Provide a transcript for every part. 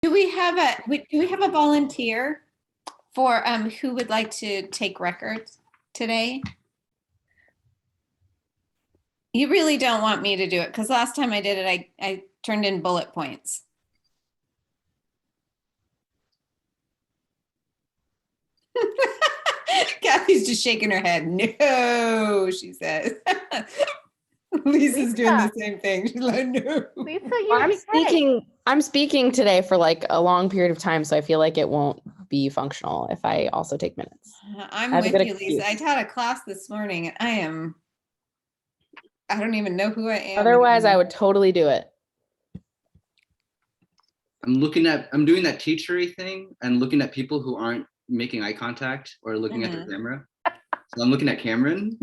Do we have a volunteer for who would like to take records today? You really don't want me to do it because last time I did it, I turned in bullet points. Kathy's just shaking her head. No, she says. Lisa's doing the same thing. She's like, no. Lisa, I'm speaking today for like a long period of time, so I feel like it won't be functional if I also take minutes. I'm with you, Lisa. I taught a class this morning and I don't even know who I am. Otherwise, I would totally do it. I'm doing that teachery thing and looking at people who aren't making eye contact or looking at the camera. So I'm looking at Cameron.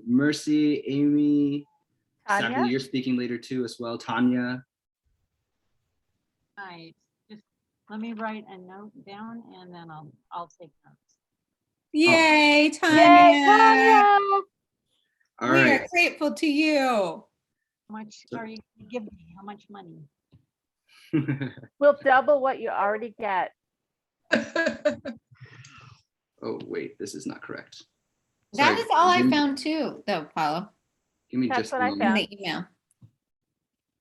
Mercy, Amy, Tanya? Stephanie, you're speaking later too as well. Tanya. Right. Just let me write a note down and then I'll take notes. Yay, Tanya. Yay, Tanya. All we right. are grateful to you. How much are you going to give me? How much money? We'll double what you already get. Oh, wait, this is not correct. That Sorry, is all I found too, though, Paolo. Give me That's just what a I moment. In found. the email.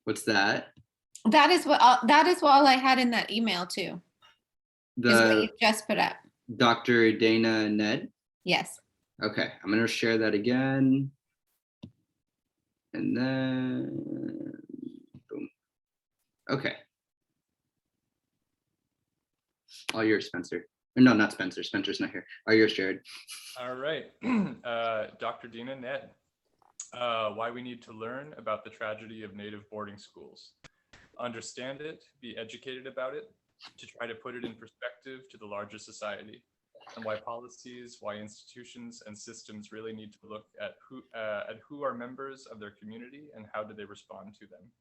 What's that? That is what all I had in that email too. Is what The you just put up. Dr. Dana Ned. Yes. Okay, I'm gonna share that again. And then, boom. Okay. All yours, Spencer. Or no, not Spencer. Spencer's not here. All yours, Jared. All right. Dr. Dina Ned. Why we need to learn about the tragedy of native boarding schools. Understand it, be educated about it, to try to put it in perspective to the larger society, and why policies, why institutions and systems really need to look at who are members of their community and how do they respond to them.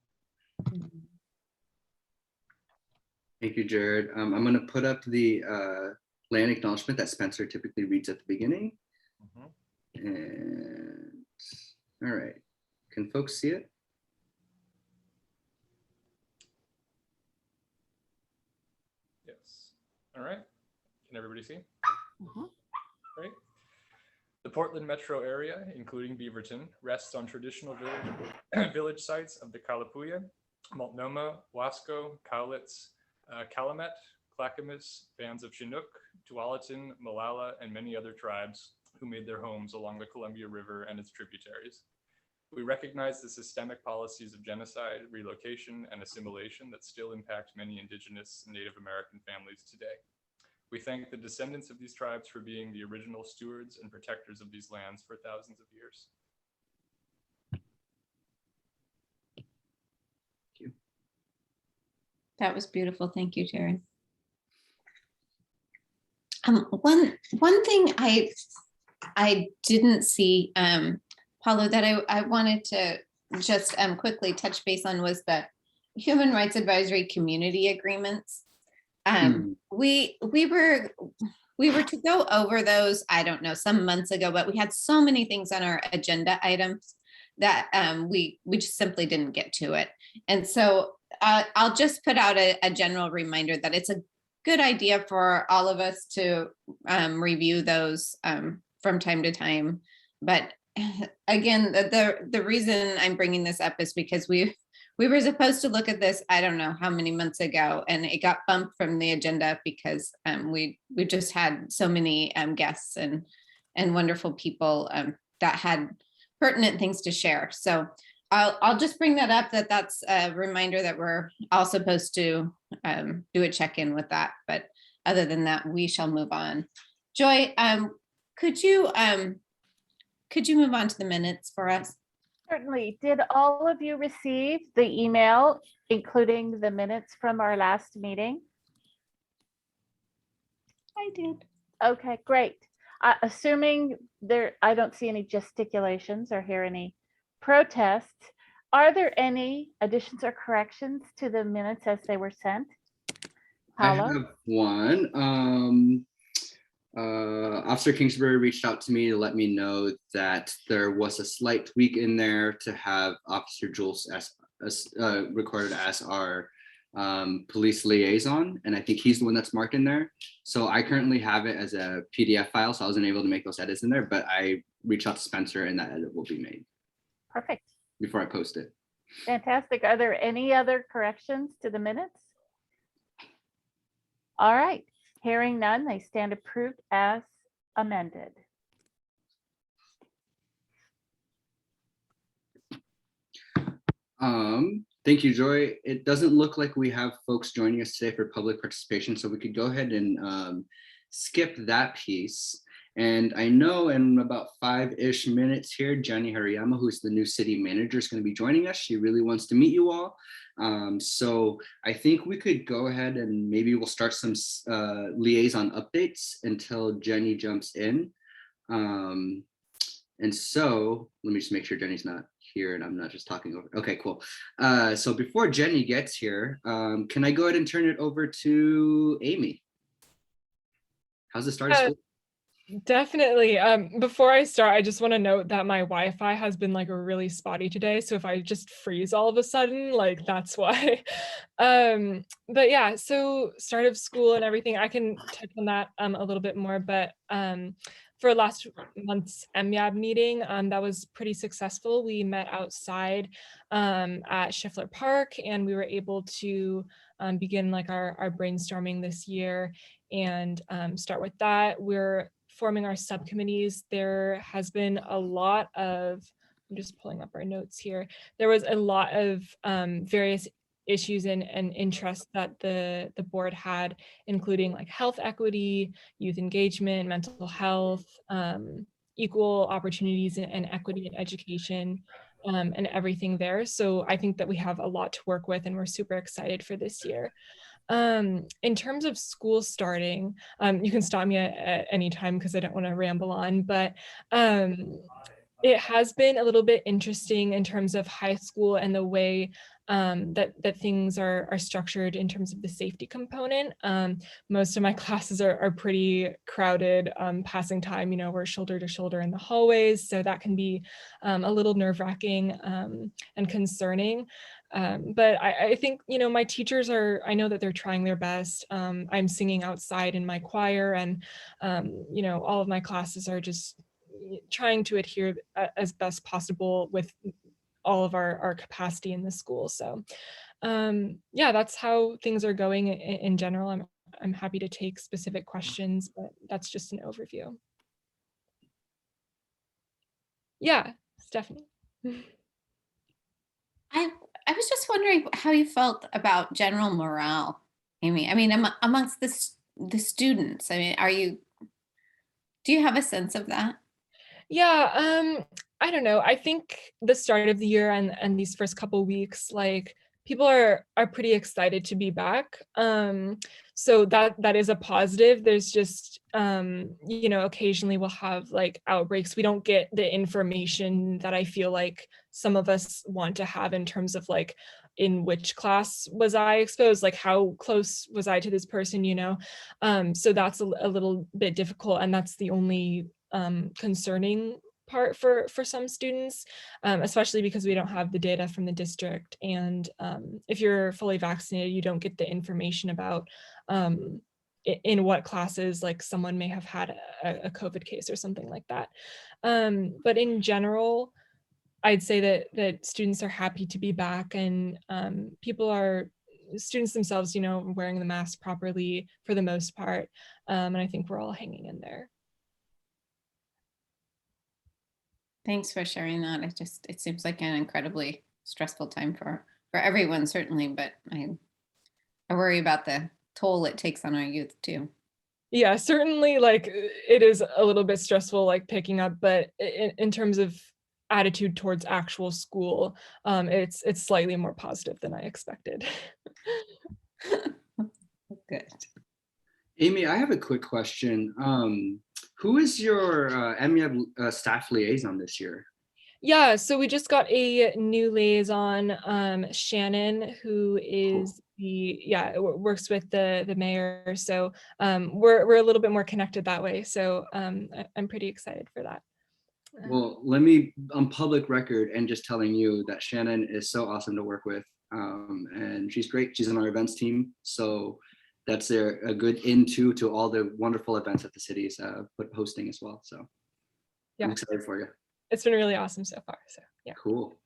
Thank you, Jared. I'm going to put up the land acknowledgement that Spencer typically reads at the beginning. And all right, can folks see it? Yes. All right. Can everybody see? Great. The Portland metro area, including Beaverton, rests on traditional village sites of the Kalapuya, Multnomah, Wasco, Cowlitz, Calumet, Clackamas, bands of Chinook, Tualatin, Malala, and many other tribes who made their homes along the Columbia River and its tributaries. We recognize the systemic policies of genocide, relocation, and assimilation that still impact many Indigenous and Native American families today. We thank the descendants of these tribes for being the original stewards and protectors of these lands for thousands of years. That was beautiful. Thank you, Jared. One thing I didn't see, Paolo, that I wanted to just quickly touch base on was the Human Rights Advisory Community Agreements. We were to go over those, I don't know, some months ago, but we had so many things on our agenda items that we just simply didn't get to it. And so I'll just put out a general reminder that it's a good idea for all of us to review those from time to time. But again, the reason I'm bringing this up is because we were supposed to look at this, I don't know how many months ago, and it got bumped from the agenda because we just had so many guests and wonderful people that had pertinent things to share. So I'll just bring that up, that's a reminder that we're all supposed to do a check-in with that. But other than that, we shall move on. Joy, could you move on to the minutes for us? Certainly. Did all of you receive the email, including the minutes from our last meeting? I did. Okay, great. Assuming I don't see any gesticulations or hear any protests, are there any additions or corrections to the minutes as they were sent? Paolo? I have one. Officer Kingsbury reached out to me to let me know that there was a slight tweak in there to have Officer Juilfs as recorded as our police liaison, and I think he's the one that's marked in there. So I currently have it as a PDF file, so I wasn't able to make those edits in there, but I reached out to Spencer and that edit will be made Perfect. before I post it. Fantastic. Are there any other corrections to the minutes? All right. Hearing none, they stand approved as amended. Thank you, Joy. It doesn't look like we have folks joining us today for public participation, so we could go ahead and skip that piece. And I know in about 5-ish minutes here, Jenny Haruyama, who's the new city manager, is going to be joining us. She really wants to meet you all. So I think we could go ahead and maybe we'll start some liaison updates until Jenny jumps in. And so let me just make sure Jenny's not here and I'm not just talking over. Okay, cool. So before Jenny gets here, can I go ahead and turn it over to Amy? How's the start of school? Definitely. Before I start, I just want to note that my Wi-Fi has been like really spotty today. So if I just freeze all of a sudden, like that's why. But yeah, so start of school and everything, I can touch on that a little bit more. But for last month's MYAB meeting, that was pretty successful. We met outside at Schiffler Park, and we were able to begin like our brainstorming this year and start with that. We're forming our subcommittees. There has been a lot of, I'm just pulling up our notes here. There was a lot of various issues and interests that the board had, including like health equity, youth engagement, mental health, equal opportunities and equity in education, and everything there. So I think that we have a lot to work with and we're super excited for this year. In terms of school starting, you can stop me at any time because I don't want to ramble on, but it has been a little bit interesting in terms of high school and the way that things are structured in terms of the safety component. Most of my classes are pretty crowded, passing time, you know, we're shoulder to shoulder in the hallways. So that can be a little nerve-wracking and concerning. But I think, you know, my teachers I know that they're trying their best. I'm singing outside in my choir and, you know, all of my classes are just trying to adhere as best possible with all of our capacity in the school. So yeah, that's how things are going in general. I'm happy to take specific questions, but that's just an overview. Yeah, Stephanie. I was just wondering how you felt about general morale, Amy. I mean, amongst the students. I mean, do you have a sense of that? Yeah, I don't know. I think the start of the year and these first couple weeks, like people are pretty excited to be back. So that is a positive. There's just you know, occasionally we'll have like outbreaks. We don't get the information that I feel like some of us want to have in terms of like, in which class was I exposed, like how close was I to this person, you know? So that's a little bit difficult, and that's the only concerning part for some students, especially because we don't have the data from the district. And if you're fully vaccinated, you don't get the information about in what classes like someone may have had a COVID case or something like that. But in general, I'd say that students are happy to be back, and students themselves, you know, wearing the mask properly for the most part. And I think we're all hanging in there. Thanks for sharing that. It seems like an incredibly stressful time for everyone, certainly, but I worry about the toll it takes on our youth too. Yeah, certainly, like it is a little bit stressful, like picking up, but in terms of attitude towards actual school, it's slightly more positive than I expected. Good. Amy, I have a quick question. Who is your MYAB staff liaison this year? Yeah, so we just got a new liaison, Shannon, who is works with the mayor. So we're a little bit more connected that way. So I'm pretty excited for that. Well, let me, on public record, and just telling you that Shannon is so awesome to work with. And she's great. She's on our events team. So that's a good into to all the wonderful events that the city's hosting as well. So Yeah. I'm excited for you. It's been really awesome so far. So yeah. Cool.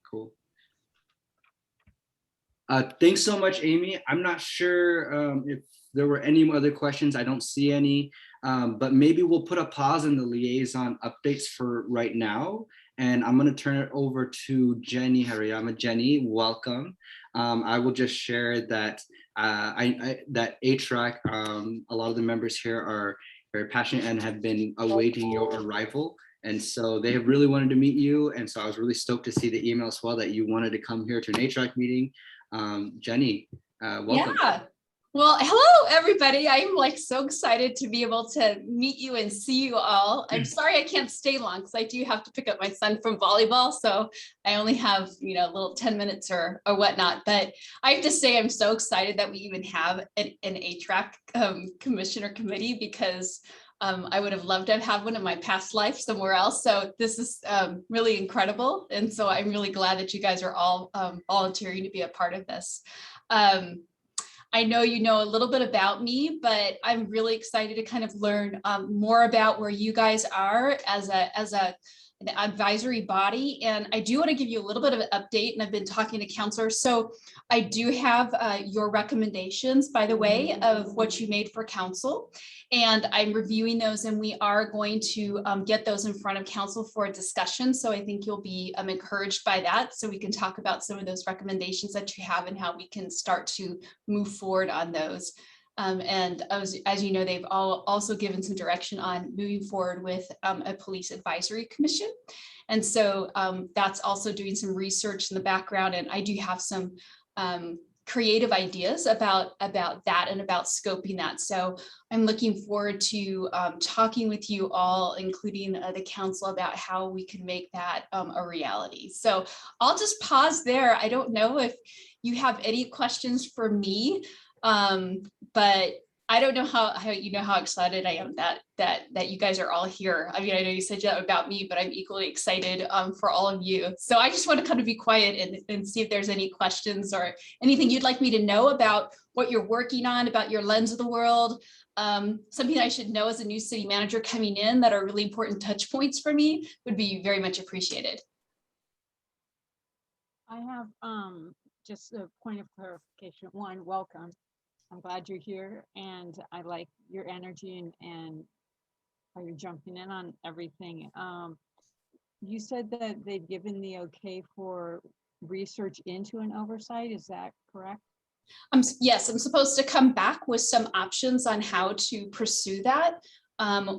Thanks so much, Amy. I'm not sure if there were any other questions. I don't see any, but maybe we'll put a pause in the liaison updates for right now. And I'm going to turn it over to Jenny Haruyama. Jenny, welcome. I will just share that that ATRAC, a lot of the members here are very passionate and have been awaiting your arrival. And so they have really wanted to meet you. And so I was really stoked to see the email as well that you wanted to come here to an ATRAC meeting. Jenny, welcome. Yeah. Well, hello, everybody. I'm like so excited to be able to meet you and see you all. I'm sorry I can't stay long because I do have to pick up my son from volleyball. So I only have, a little 10 minutes or whatnot. But I have to say, I'm so excited that we even have an ATRAC commissioner committee because I would have loved to have had one in my past life somewhere else. So this is really incredible. And so I'm really glad that you guys are all volunteering to be a part of this. I know you know a little bit about me, but I'm really excited to kind of learn more about where you guys are as an advisory body. And I do want to give you a little bit of an update, and I've been talking to counselors. So I do have your recommendations, by the way, of what you made for council. And I'm reviewing those, and we are going to get those in front of council for a discussion. So I think you'll be encouraged by that. So we can talk about some of those recommendations that you have and how we can start to move forward on those. And as you know, they've also given some direction on moving forward with a police advisory commission. And so that's also doing some research in the background. And I do have some creative ideas about that and about scoping that. So I'm looking forward to talking with you all, including the council, about how we can make that a reality. So I'll just pause there. I don't know if you have any questions for me. But I don't know how excited I am that you guys are all here. I mean, I know you said that about me, but I'm equally excited for all of you. So I just want to kind of be quiet and see if there's any questions or anything you'd like me to know about what you're working on, about your lens of the world, something I should know as a new city manager coming in that are really important touch points for me would be very much appreciated. I have just a point of clarification. One, welcome. I'm glad you're here, and I like your energy and how you're jumping in on everything. You said that they've given the okay for research into an oversight. Is that correct? Yes, I'm supposed to come back with some options on how to pursue that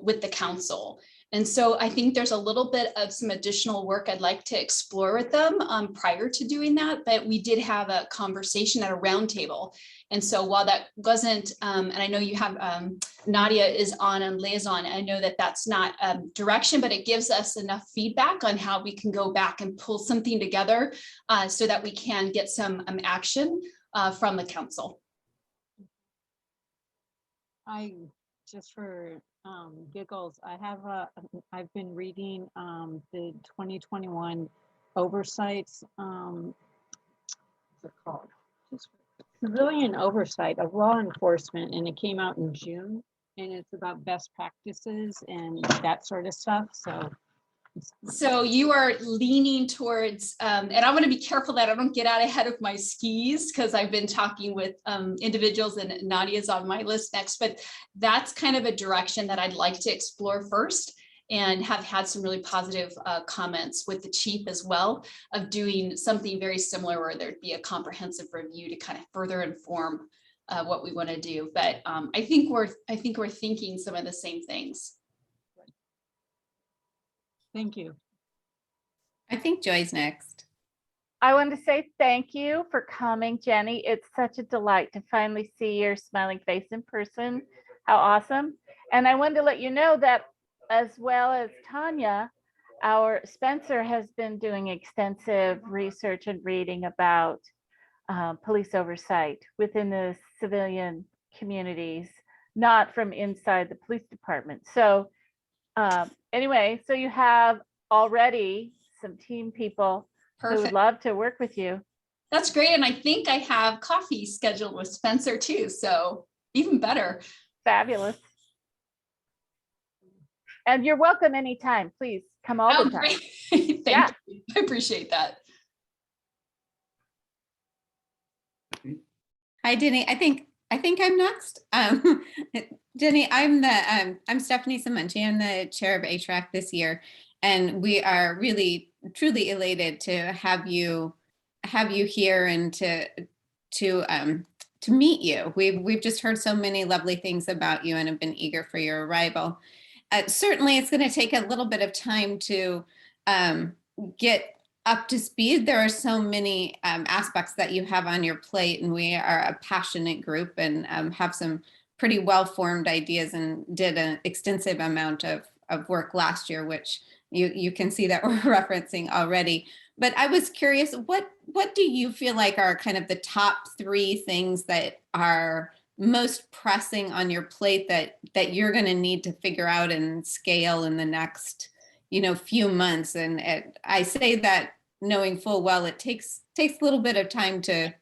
with the council. And so I think there's a little bit of some additional work I'd like to explore with them prior to doing that. But we did have a conversation at a roundtable. And so while that wasn't, and I know you have Nadia is on Liaison, I know that that's not direction, but it gives us enough feedback on how we can go back and pull something together so that we can get some action from the council. Just for giggles, I've been reading the 2021 oversights, what's it called? Civilian oversight of law enforcement, and it came out in June, and it's about best practices and that sort of stuff. So you are leaning towards, and I want to be careful that I don't get out ahead of my skis because I've been talking with individuals, and Nadia's on my list next, but that's kind of a direction that I'd like to explore first, and have had some really positive comments with the chief as well of doing something very similar where there'd be a comprehensive review to kind of further inform what we want to do. But I think we're thinking some of the same things. thank you. I think Joy's next. I want to say thank you for coming, Jenny. It's such a delight to finally see your smiling face in person. How awesome. And I wanted to let you know that, as well as Tanya, our Spencer has been doing extensive research and reading about police oversight within the civilian communities, not from inside the police department. So anyway, so you have already some team people who would Perfect. love to work with you. That's great. And I think I have coffee scheduled with Spencer too. So even better. Fabulous. And you're welcome anytime. Please come all Oh, the time. great. Thank Yeah. you. I appreciate that. Hi, Denny. I think I'm next. Denny, I'm Stephanie Simonci. I'm the chair of HRAC this year, and we are really truly elated to have you here and to meet you. We've just heard so many lovely things about you and have been eager for your arrival. Certainly, it's going to take a little bit of time to get up to speed. There are so many aspects that you have on your plate, and we are a passionate group and have some pretty well-formed ideas and did an extensive amount of work last year, which you can see that we're referencing already. But I was curious, what do you feel like are kind of the top 3 things that are most pressing on your plate that you're going to need to figure out and scale in the next few months? And I say that knowing full well it takes a little bit of time to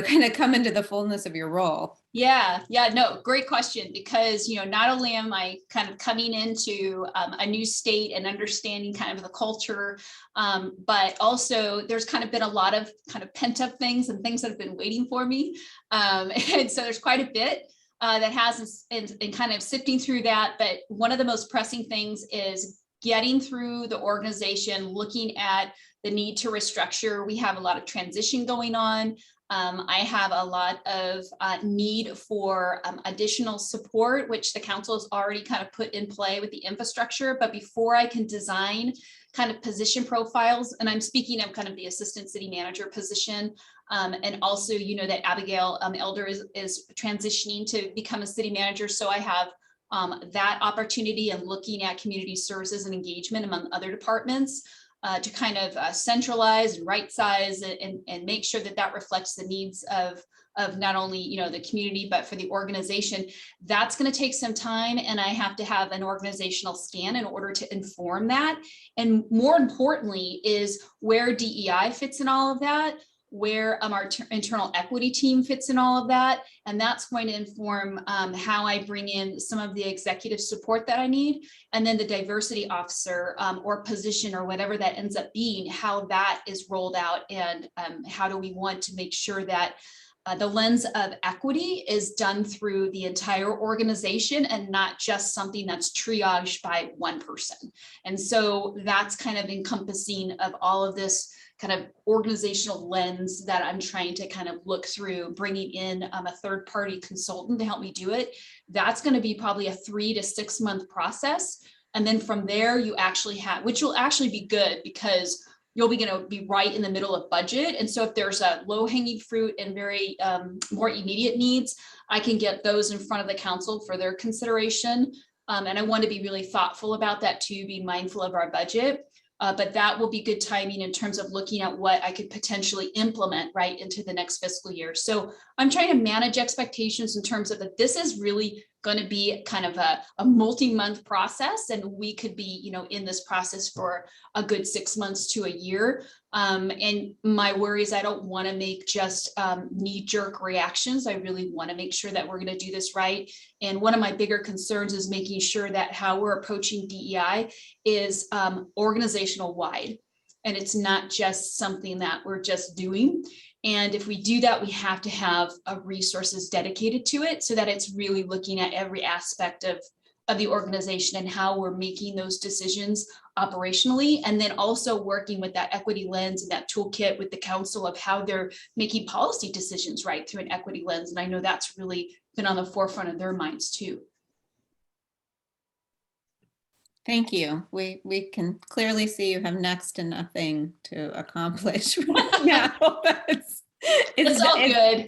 kind of come into the fullness of your role. Yeah, no, great question, because, not only am I kind of coming into a new state and understanding kind of the culture, but also there's kind of been a lot of kind of pent up things and things that have been waiting for me. And so there's quite a bit that has and kind of sifting through that. But one of the most pressing things is getting through the organization, looking at the need to restructure. We have a lot of transition going on. I have a lot of need for additional support, which the council has already kind of put in play with the infrastructure. But before I can design kind of position profiles, and I'm speaking of kind of the assistant city manager position, and also, that Abigail Elder is transitioning to become a city manager. So I have that opportunity and looking at community services and engagement among other departments. To kind of centralize and right size and make sure that reflects the needs of not only the community but for the organization. That's going to take some time, and I have to have an organizational scan in order to inform that. And more importantly is where DEI fits in all of that, where our internal equity team fits in all of that. And that's going to inform how I bring in some of the executive support that I need. And then the diversity officer or position or whatever that ends up being, how that is rolled out, and how do we want to make sure that the lens of equity is done through the entire organization and not just something that's triaged by one person. And so that's kind of encompassing of all of this kind of organizational lens that I'm trying to kind of look through, bringing in a third-party consultant to help me do it. That's going to be probably a 3 to 6 month process. And then from there, you actually have, which will actually be good because you'll be going to be right in the middle of budget. And so if there's a low-hanging fruit and very more immediate needs, I can get those in front of the council for their consideration. And I want to be really thoughtful about that too, being mindful of our budget. But that will be good timing in terms of looking at what I could potentially implement right into the next fiscal year. So I'm trying to manage expectations in terms of that this is really going to be kind of a multi-month process, and we could be, in this process for a good 6 months to a year. And my worry is I don't want to make just knee-jerk reactions. I really want to make sure that we're going to do this right. And one of my bigger concerns is making sure that how we're approaching DEI is organizational wide. And it's not just something that we're just doing. And if we do that, we have to have resources dedicated to it so that it's really looking at every aspect of the organization and how we're making those decisions operationally. And then also working with that equity lens and that toolkit with the council of how they're making policy decisions right through an equity lens. And I know that's really been on the forefront of their minds too. Thank you. We can clearly see you have next to nothing to accomplish now. It's all good.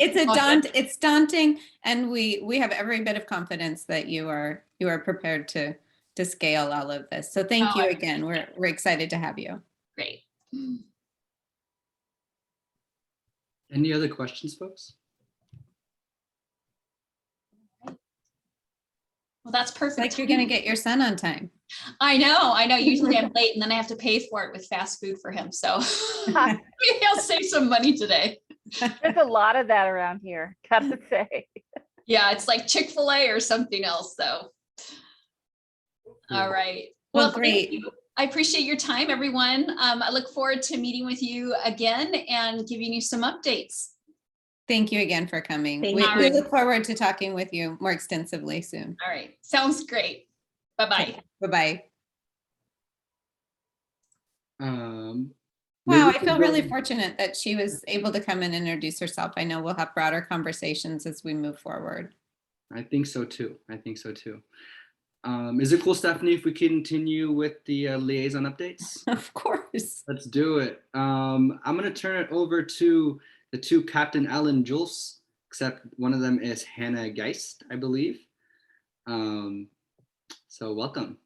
It's daunting, and we have every bit of confidence that you are prepared to scale all of this. So thank you again. We're excited to have you. Great. Any other questions, folks? Well, that's It's perfect. like you're gonna get your son on time. I know. Usually I'm late and then I have to pay for it with fast food for him. So maybe I'll save some money today. There's a lot of that around here, gotta say. Yeah, it's like Chick-fil-A or something else though. All right. Well, thank great. you. I appreciate your time, everyone. I look forward to meeting with you again and giving you some updates. Thank you again for coming. Thank We you. look forward to talking with you more extensively soon. All right. Sounds great. Bye-bye. Bye-bye. Maybe Wow, we I can feel go- really fortunate that she was able to come and introduce herself. I know we'll have broader conversations as we move forward. I think so too. I think so too. Is it cool, Stephanie, if we continue with the liaison updates? Of course. Let's do it. I'm going to turn it over to the two Captain Allen Juilfs, except one of them is Hannah Geist, I believe. So welcome.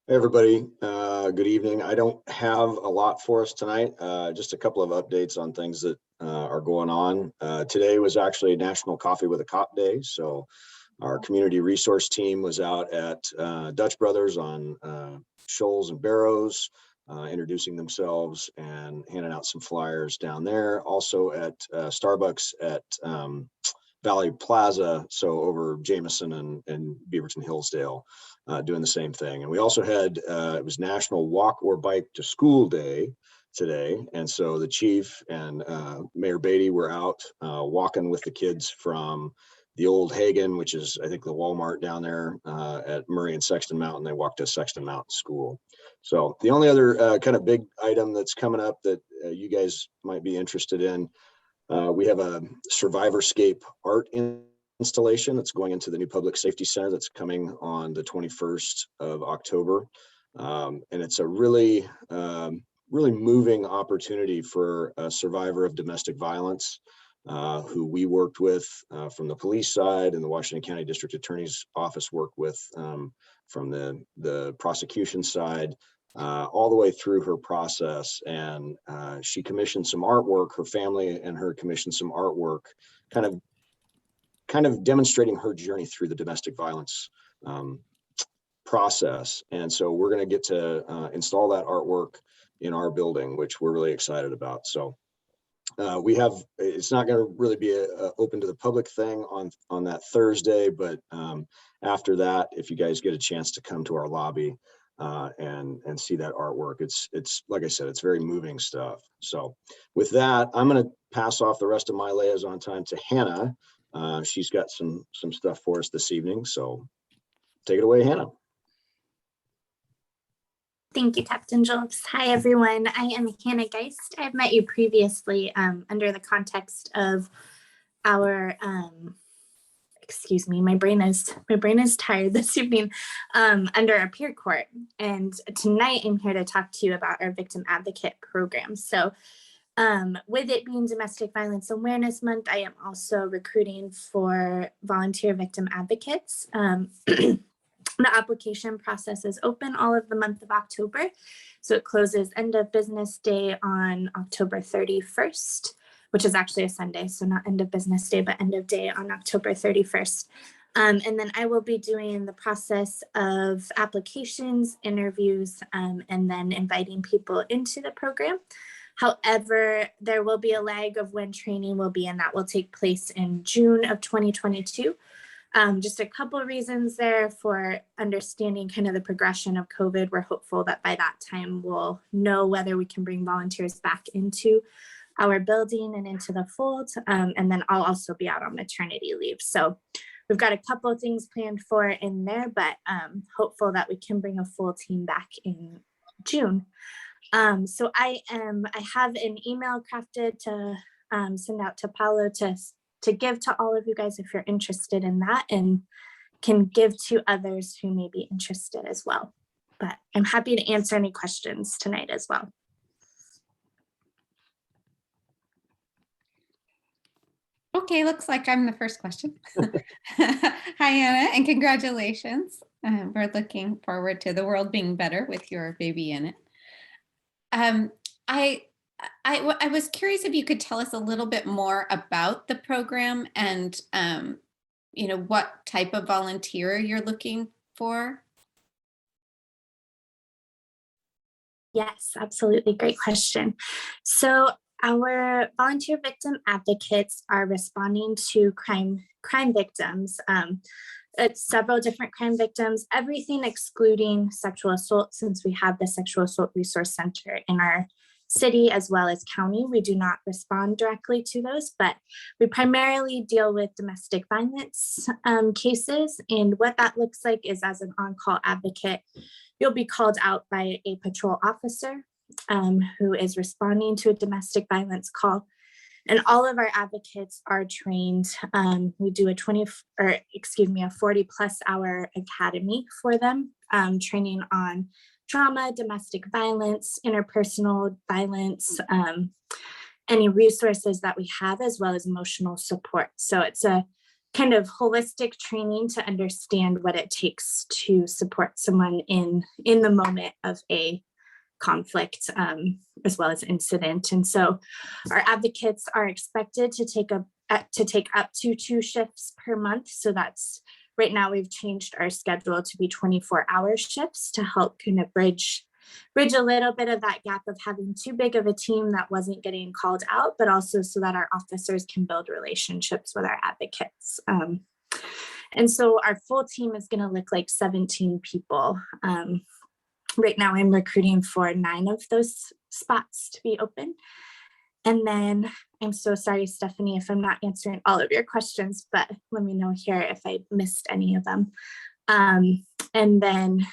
Hey everybody, good evening. I don't have a lot for us tonight, just a couple of updates on things that are going on. Today was actually National Coffee with a Cop Day, so our community resource team was out at Dutch Brothers on Shoals and Barrows, introducing themselves and handing out some flyers down there. Also at Starbucks at Valley Plaza, so over Jameson and Beaverton Hillsdale, doing the same thing. And we also had, it was National Walk or Bike to School Day today. And so the chief and Mayor Beatty were out walking with the kids from the old Hagen, which is, I think, the Walmart down there at Murray and Sexton Mountain. They walked to Sexton Mountain School. So the only other kind of big item that's coming up that you guys might be interested in, we have a Survivorscape art installation that's going into the new Public Safety Center that's coming on the 21st of October. And it's a really moving opportunity for a survivor of domestic violence who we worked with from the police side, and the Washington County District Attorney's Office worked with from the prosecution side, all the way through her process. And she commissioned some artwork, her family and her commissioned some artwork, kind of demonstrating her journey through the domestic violence process. And so we're going to get to install that artwork in our building, which we're really excited about. So we have, it's not going to really be a open to the public thing on that Thursday, but after that, if you guys get a chance to come to our lobby and see that artwork, it's like I said, it's very moving stuff. So with that, I'm going to pass off the rest of my liaison time to Hannah. She's got some stuff for us this evening, so take it away, Hannah. Thank you, Captain Juilfs. Hi, everyone. I am Hannah Geist. I've met you previously under the context of our, excuse me, my brain is tired this evening, under our peer court. And tonight I'm here to talk to you about our victim advocate program. So with it being Domestic Violence Awareness Month, I am also recruiting for volunteer victim advocates. The application process is open all of the month of October. So it closes end of business day on October 31st, which is actually a Sunday. So not end of business day, but end of day on October 31st. And then I will be doing the process of applications, interviews, and then inviting people into the program. However, there will be a lag of when training will be, and that will take place in June of 2022. Just a couple of reasons there for understanding kind of the progression of COVID. We're hopeful that by that time we'll know whether we can bring volunteers back into our building and into the fold. And then I'll also be out on maternity leave. So we've got a couple of things planned for in there, but hopeful that we can bring a full team back in June. So I have an email crafted to send out to Paolo to give to all of you guys if you're interested in that, and can give to others who may be interested as well. But I'm happy to answer any questions tonight as well. Okay, looks like I'm the first question. Hi, Anna, and congratulations. We're looking forward to the world being better with your baby in it. I was curious if you could tell us a little bit more about the program and, what type of volunteer you're looking for? Yes, absolutely. Great question. So our volunteer victim advocates are responding to crime victims. It's several different crime victims, everything excluding sexual assault, since we have the Sexual Assault Resource Center in our city as well as county. We do not respond directly to those, but we primarily deal with domestic violence cases. And what that looks like is, as an on-call advocate, you'll be called out by a patrol officer who is responding to a domestic violence call. And all of our advocates are trained. We do a 40+ hour academy for them, training on trauma, domestic violence, interpersonal violence, any resources that we have, as well as emotional support. So it's a kind of holistic training to understand what it takes to support someone in the moment of a conflict, as well as incident. And so our advocates are expected to take up to 2 shifts per month. So that's right now we've changed our schedule to be 24-hour shifts to help kind of bridge a little bit of that gap of having too big of a team that wasn't getting called out, but also so that our officers can build relationships with our advocates. And so our full team is going to look like 17 people. Right now I'm recruiting for 9 of those spots to be open. And then I'm so sorry, Stephanie, if I'm not answering all of your questions, but let me know here if I missed any of them. And then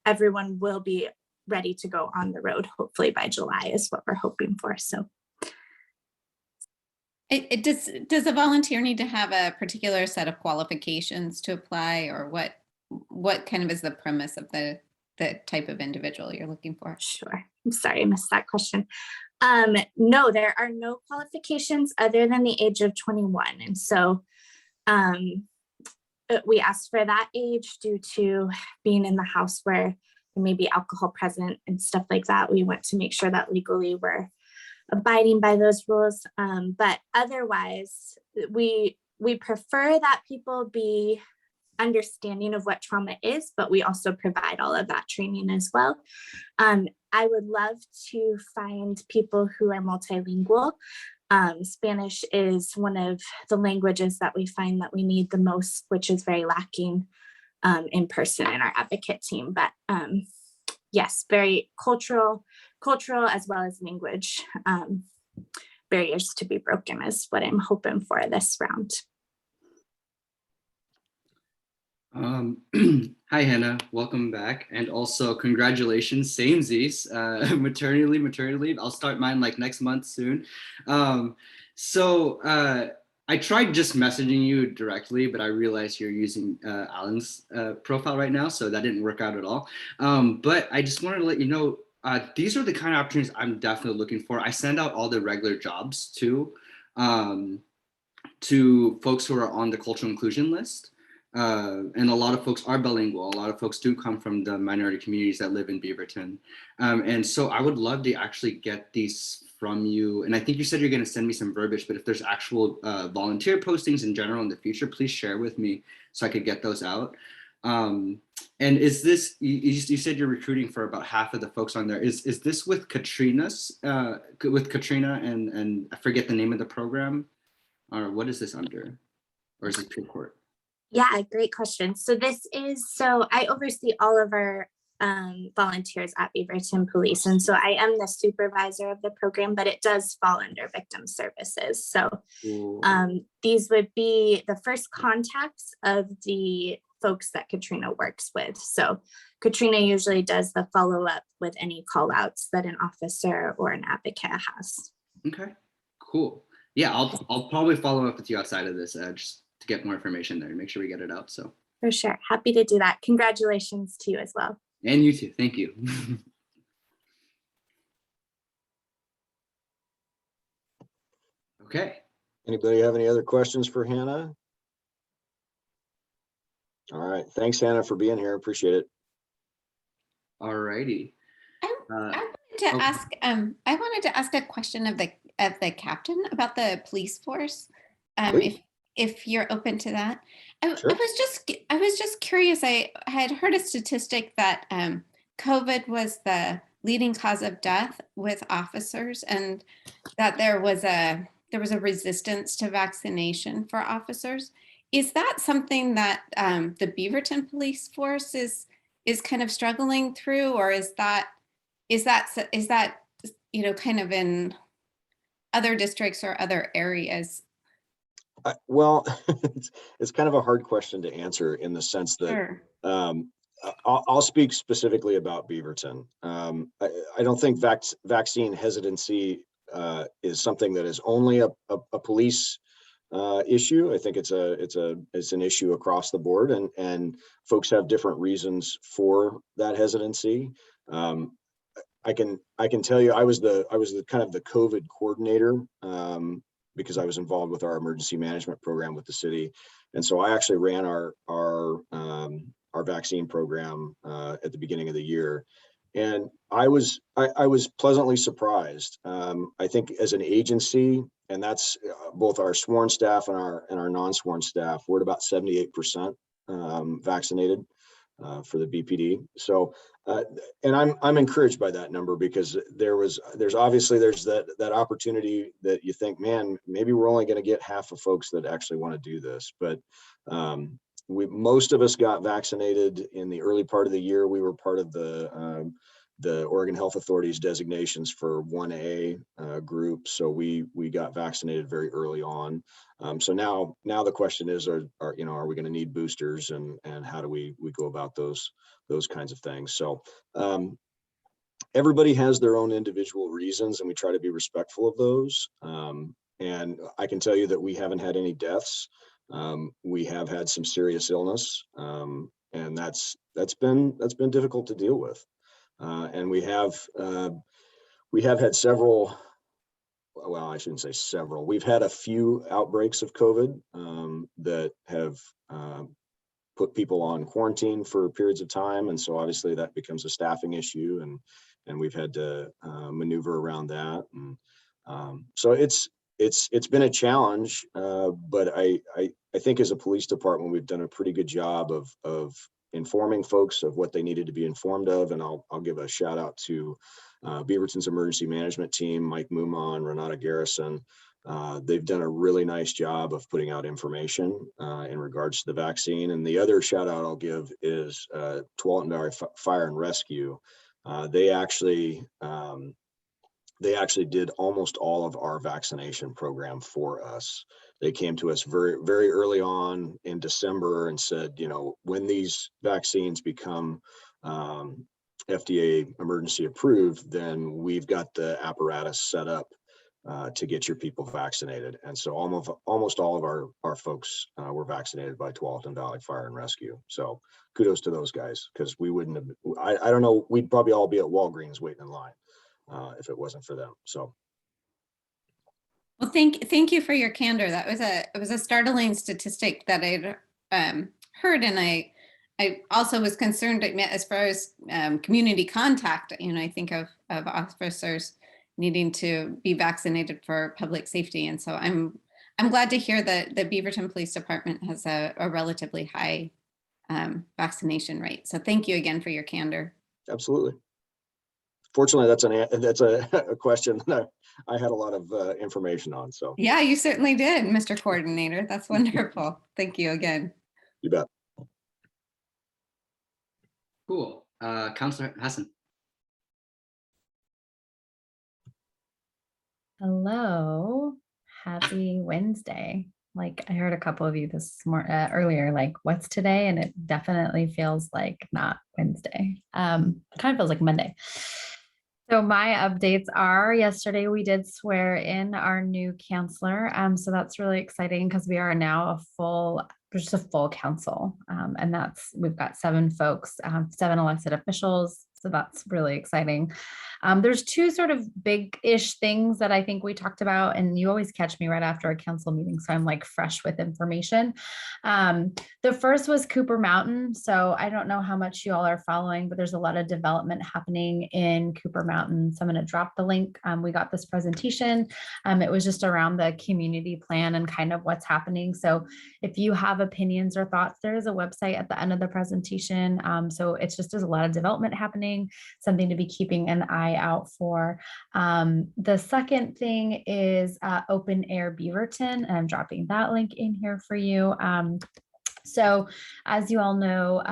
everyone will be ready to go on the road, hopefully by July is what we're hoping for. So does a volunteer need to have a particular set of qualifications to apply, or what kind of is the premise of the type of individual you're looking for? Sure. I'm sorry, I missed that question. No, there are no qualifications other than the age of 21. And so we asked for that age due to being in the house where there may be alcohol present and stuff like that. We want to make sure that legally we're abiding by those rules. But otherwise, we prefer that people be understanding of what trauma is, but we also provide all of that training as well. I would love to find people who are multilingual. Spanish is one of the languages that we find that we need the most, which is very lacking in person in our advocate team. But yes, very cultural as well as language barriers to be broken is what I'm hoping for this round. Hi, Hannah, welcome back. And also congratulations, samesies, maternity leave. I'll start mine like next month soon. So I tried just messaging you directly, but I realized you're using Alan's profile right now, so that didn't work out at all. But I just wanted to let you know, these are the kind of opportunities I'm definitely looking for. I send out all the regular jobs too, to folks who are on the cultural inclusion list. And a lot of folks are bilingual. A lot of folks do come from the minority communities that live in Beaverton. And so I would love to actually get these from you. And I think you said you're going to send me some verbiage, but if there's actual volunteer postings in general in the future, please share with me so I could get those out. And is this, you said you're recruiting for about half of the folks on there. Is this with Katrina and I forget the name of the program, or what is this under? Or is it Pure Court? Yeah, great question. So I oversee all of our volunteers at Beaverton Police. And so I am the supervisor of the program, but it does fall under victim services. So these would be the first contacts of the folks that Katrina works with. So Katrina usually does the follow-up with any call outs that an officer or an advocate has. Okay, cool. Yeah, I'll probably follow up with you outside of this just to get more information there and make sure we get it out. So for sure, happy to do that. Congratulations to you as well. And you too, thank you. Okay. Anybody have any other questions for Hannah? All right, thanks Hannah for being here, appreciate it. All righty. I wanted to ask a question of the captain about the police force. if you're open to that. Sure. I was just curious. I had heard a statistic that COVID was the leading cause of death with officers, and that there was a resistance to vaccination for officers. Is that something that the Beaverton police force is kind of struggling through, or is that kind of in other districts or other areas? Well, it's kind of a hard question to answer in the sense that Sure. I'll speak specifically about Beaverton. I don't think vaccine hesitancy is something that is only a police issue. I think it's an issue across the board, and folks have different reasons for that hesitancy. I can tell you, I was the kind of the COVID coordinator because I was involved with our emergency management program with the city, and so I actually ran our vaccine program at the beginning of the year, and I was pleasantly surprised. I think as an agency, and that's both our sworn staff and our non-sworn staff, we're at about 78% vaccinated for the BPD. So, and I'm encouraged by that number, because there's obviously that opportunity that you think, man, maybe we're only going to get half of folks that actually want to do this, but most of us got vaccinated in the early part of the year. We were part of the Oregon Health Authority's designations for 1A group, so we got vaccinated very early on. So now the question is, are we going to need boosters, and how do we go about those kinds of things? So everybody has their own individual reasons, and we try to be respectful of those. And I can tell you that we haven't had any deaths. We have had some serious illness, and that's been difficult to deal with. And we have had several, well, I shouldn't say several. We've had a few outbreaks of COVID that have put people on quarantine for periods of time, and so obviously that becomes a staffing issue, and we've had to maneuver around that. And so it's been a challenge, but I think as a police department, we've done a pretty good job of informing folks of what they needed to be informed of. And I'll give a shout out to Beaverton's emergency management team, Mike Muma and Renata Garrison. They've done a really nice job of putting out information in regards to the vaccine. And the other shout out I'll give is Tualatin Valley Fire and Rescue. They actually did almost all of our vaccination program for us. They came to us very, very early on in December and said, when these vaccines become FDA emergency approved, then we've got the apparatus set up to get your people vaccinated. And so almost all of our folks were vaccinated by Tualatin Valley Fire and Rescue. So kudos to those guys, because we wouldn't have, I don't know, we'd probably all be at Walgreens waiting in line if it wasn't for them. So. Well, thank you for your candor. It was a startling statistic that I'd heard, and I also was concerned as far as community contact. I think of officers needing to be vaccinated for public safety, and so I'm glad to hear that the Beaverton Police Department has a relatively high vaccination rate. So thank you again for your candor. Absolutely. Fortunately, that's a question that I had a lot of information on. So yeah, you certainly did, Mr. Coordinator. That's wonderful. Thank you again. You bet. Cool. Councilor Hasan. Hello, happy Wednesday. Like I heard a couple of you this earlier, like what's today? And it definitely feels like not Wednesday. It kind of feels like Monday. So my updates are, yesterday we did swear in our new counselor. So that's really exciting because we are now just a full council. And we've got 7 folks, 7 elected officials, So that's really exciting. There's two sort of big-ish things that I think we talked about, and you always catch me right after a council meeting, so I'm like fresh with information. The first was Cooper Mountain. So I don't know how much you all are following, but there's a lot of development happening in Cooper Mountain. So I'm going to drop the link. We got this presentation. It was just around the community plan and kind of what's happening. So if you have opinions or thoughts, there is a website at the end of the presentation. So it's just, there's a lot of development happening, something to be keeping an eye out for. The second thing is Open Air Beaverton, and I'm dropping that link in here for you. So as you all know,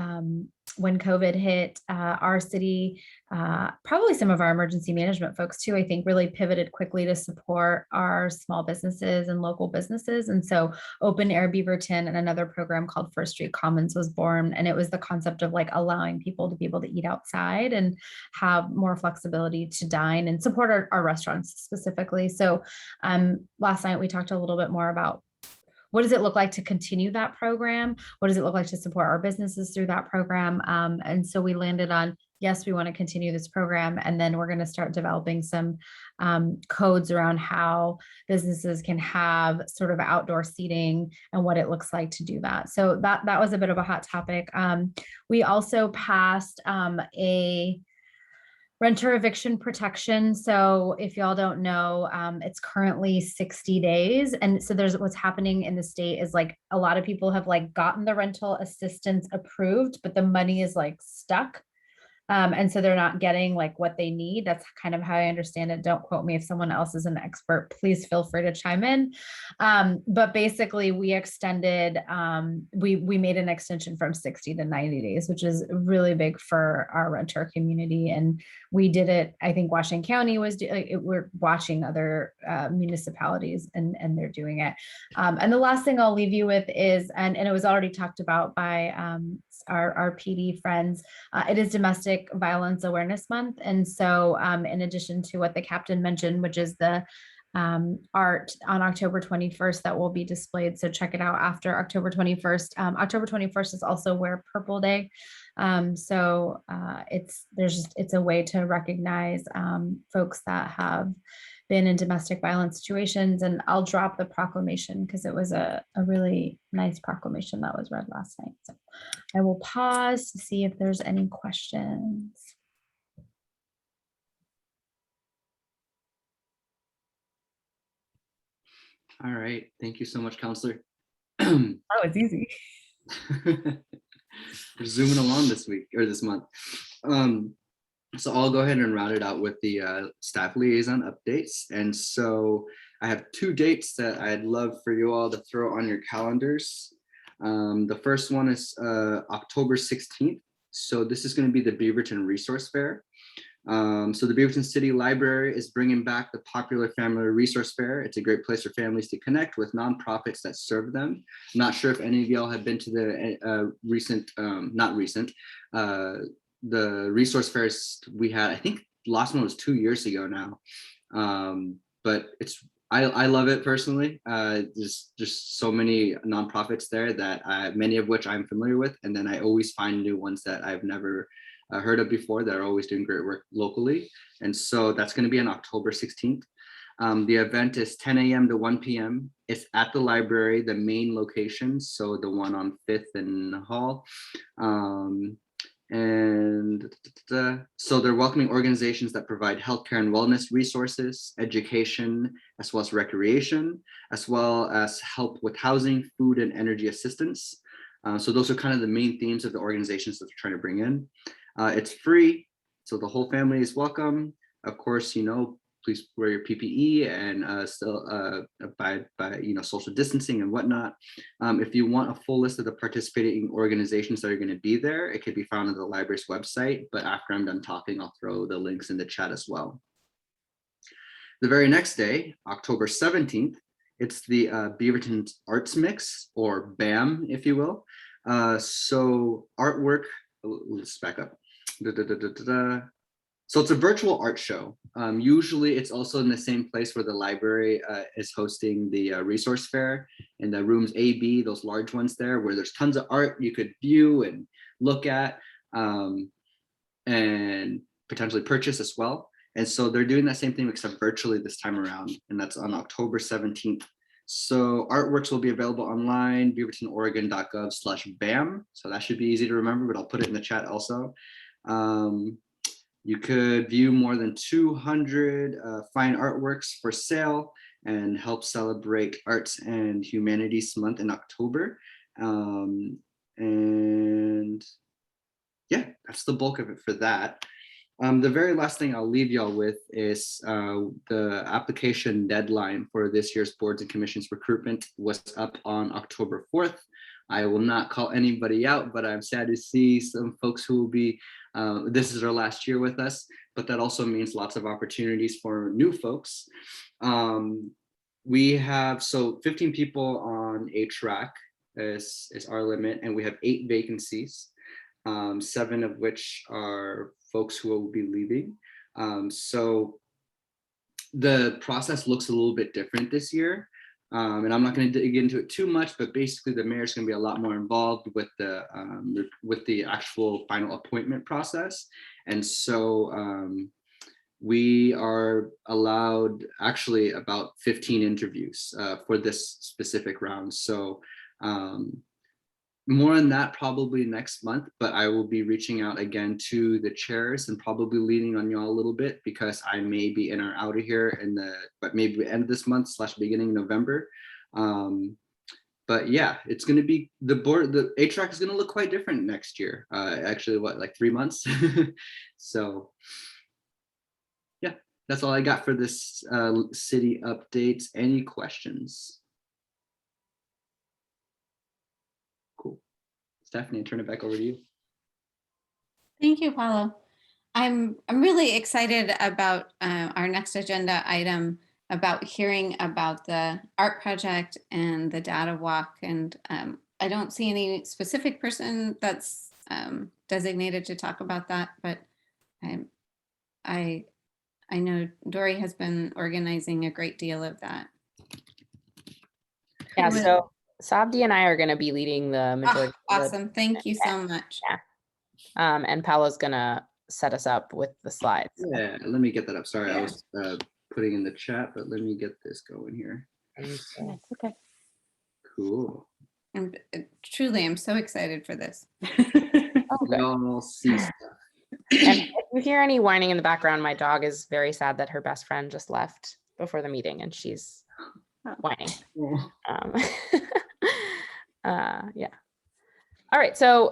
when COVID hit, our city, probably some of our emergency management folks too, I think really pivoted quickly to support our small businesses and local businesses. And so Open Air Beaverton and another program called First Street Commons was born. And it was the concept of like allowing people to be able to eat outside and have more flexibility to dine and support our restaurants specifically. So last night we talked a little bit more about what does it look like to continue that program? What does it look like to support our businesses through that program? And so we landed on, yes, we want to continue this program. And then we're going to start developing some codes around how businesses can have sort of outdoor seating and what it looks like to do that. So that was a bit of a hot topic. We also passed a renter eviction protection. So if y'all don't know, it's currently 60 days. And so there's what's happening in the state is like a lot of people have like gotten the rental assistance approved, but the money is like stuck. And so they're not getting like what they need. That's kind of how I understand it. Don't quote me. If someone else is an expert, please feel free to chime in. But basically we extended, we made an extension from 60 to 90 days, which is really big for our renter community. And we did it, I think Washington County was, we're watching other municipalities and they're doing it. And the last thing I'll leave you with is, and it was already talked about by our PD friends, it is Domestic Violence Awareness Month. And so in addition to what the captain mentioned, which is the art on October 21st that will be displayed. So check it out after October 21st. October 21st is also Wear Purple Day. So it's a way to recognize folks that have been in domestic violence situations. And I'll drop the proclamation because it was a really nice proclamation that was read last night. So I will pause to see if there's any questions. All right. Thank you so much, Councilor. Oh, it's easy. We're zooming along this week or this month. So I'll go ahead and round it out with the staff liaison updates. And so I have two dates that I'd love for you all to throw on your calendars. The first one is October 16th. So this is going to be the Beaverton Resource Fair. So the Beaverton City Library is bringing back the popular Family Resource Fair. It's a great place for families to connect with nonprofits that serve them. I'm not sure if any of y'all have been to the the resource fairs we had. I think the last one was 2 years ago now. But I love it personally. There's just so many nonprofits there that many of which I'm familiar with. And then I always find new ones that I've never heard of before that are always doing great work locally. And so that's going to be on October 16th. The event is 10 a.m. to 1 p.m. It's at the library, the main location. So the one on 5th and Hall. So they're welcoming organizations that provide healthcare and wellness resources, education, as well as recreation, as well as help with housing, food, and energy assistance. So those are kind of the main themes of the organizations that they're trying to bring in. It's free, so the whole family is welcome. Of course, please wear your PPE and still abide by social distancing and whatnot. If you want a full list of the participating organizations that are going to be there, it can be found on the library's website. But after I'm done talking, I'll throw the links in the chat as well. The very next day, October 17th, it's the Beaverton Arts Mix, or BAM, if you will. So artwork. Let's back up. So it's a virtual art show. Usually it's also in the same place where the library is hosting the resource fair, in the rooms A, B, those large ones there, where there's tons of art you could view and look at. and potentially purchase as well. And so they're doing that same thing except virtually this time around, and that's on October 17th. So artworks will be available online, beavertonoregon.gov/BAM. So that should be easy to remember, but I'll put it in the chat also. You could view more than 200 fine artworks for sale and help celebrate Arts and Humanities Month in October. And yeah, that's the bulk of it for that. The very last thing I'll leave y'all with is the application deadline for this year's boards and commissions recruitment was up on October 4th. I will not call anybody out, but I'm sad to see some folks who will be, this is their last year with us, but that also means lots of opportunities for new folks. We have, so 15 people on a track is our limit, and we have 8 vacancies, 7 of which are folks who will be leaving. So the process looks a little bit different this year. And I'm not going to dig into it too much, but basically the mayor is going to be a lot more involved with the actual final appointment process. And so we are allowed actually about 15 interviews for this specific round. So more on that probably next month, but I will be reaching out again to the chairs and probably leaning on y'all a little bit because I may be in or out of here but maybe end of this month / beginning of November. But yeah, it's going to be the A-Track is going to look quite different next year. Actually, like 3 months. So yeah, that's all I got for this city updates. Any questions? Stephanie, I turn it back over to you. Thank you, Paolo. I'm really excited about our next agenda item about hearing about the art project and the data walk. And I don't see any specific person that's designated to talk about that, but I know Dori has been organizing a great deal of that. Yeah, so Sabdi and I are going to be leading the majority. Awesome. Thank you so much. Yeah. And Paolo's going to set us up with the slides. Yeah, let me get that up. Sorry, I was putting in the chat, but let me get this going here. Okay. Cool. And truly, I'm so excited for this. Y'all see stuff. And if you hear any whining in the background, my dog is very sad that her best friend just left before the meeting and she's whining. Yeah. All right, so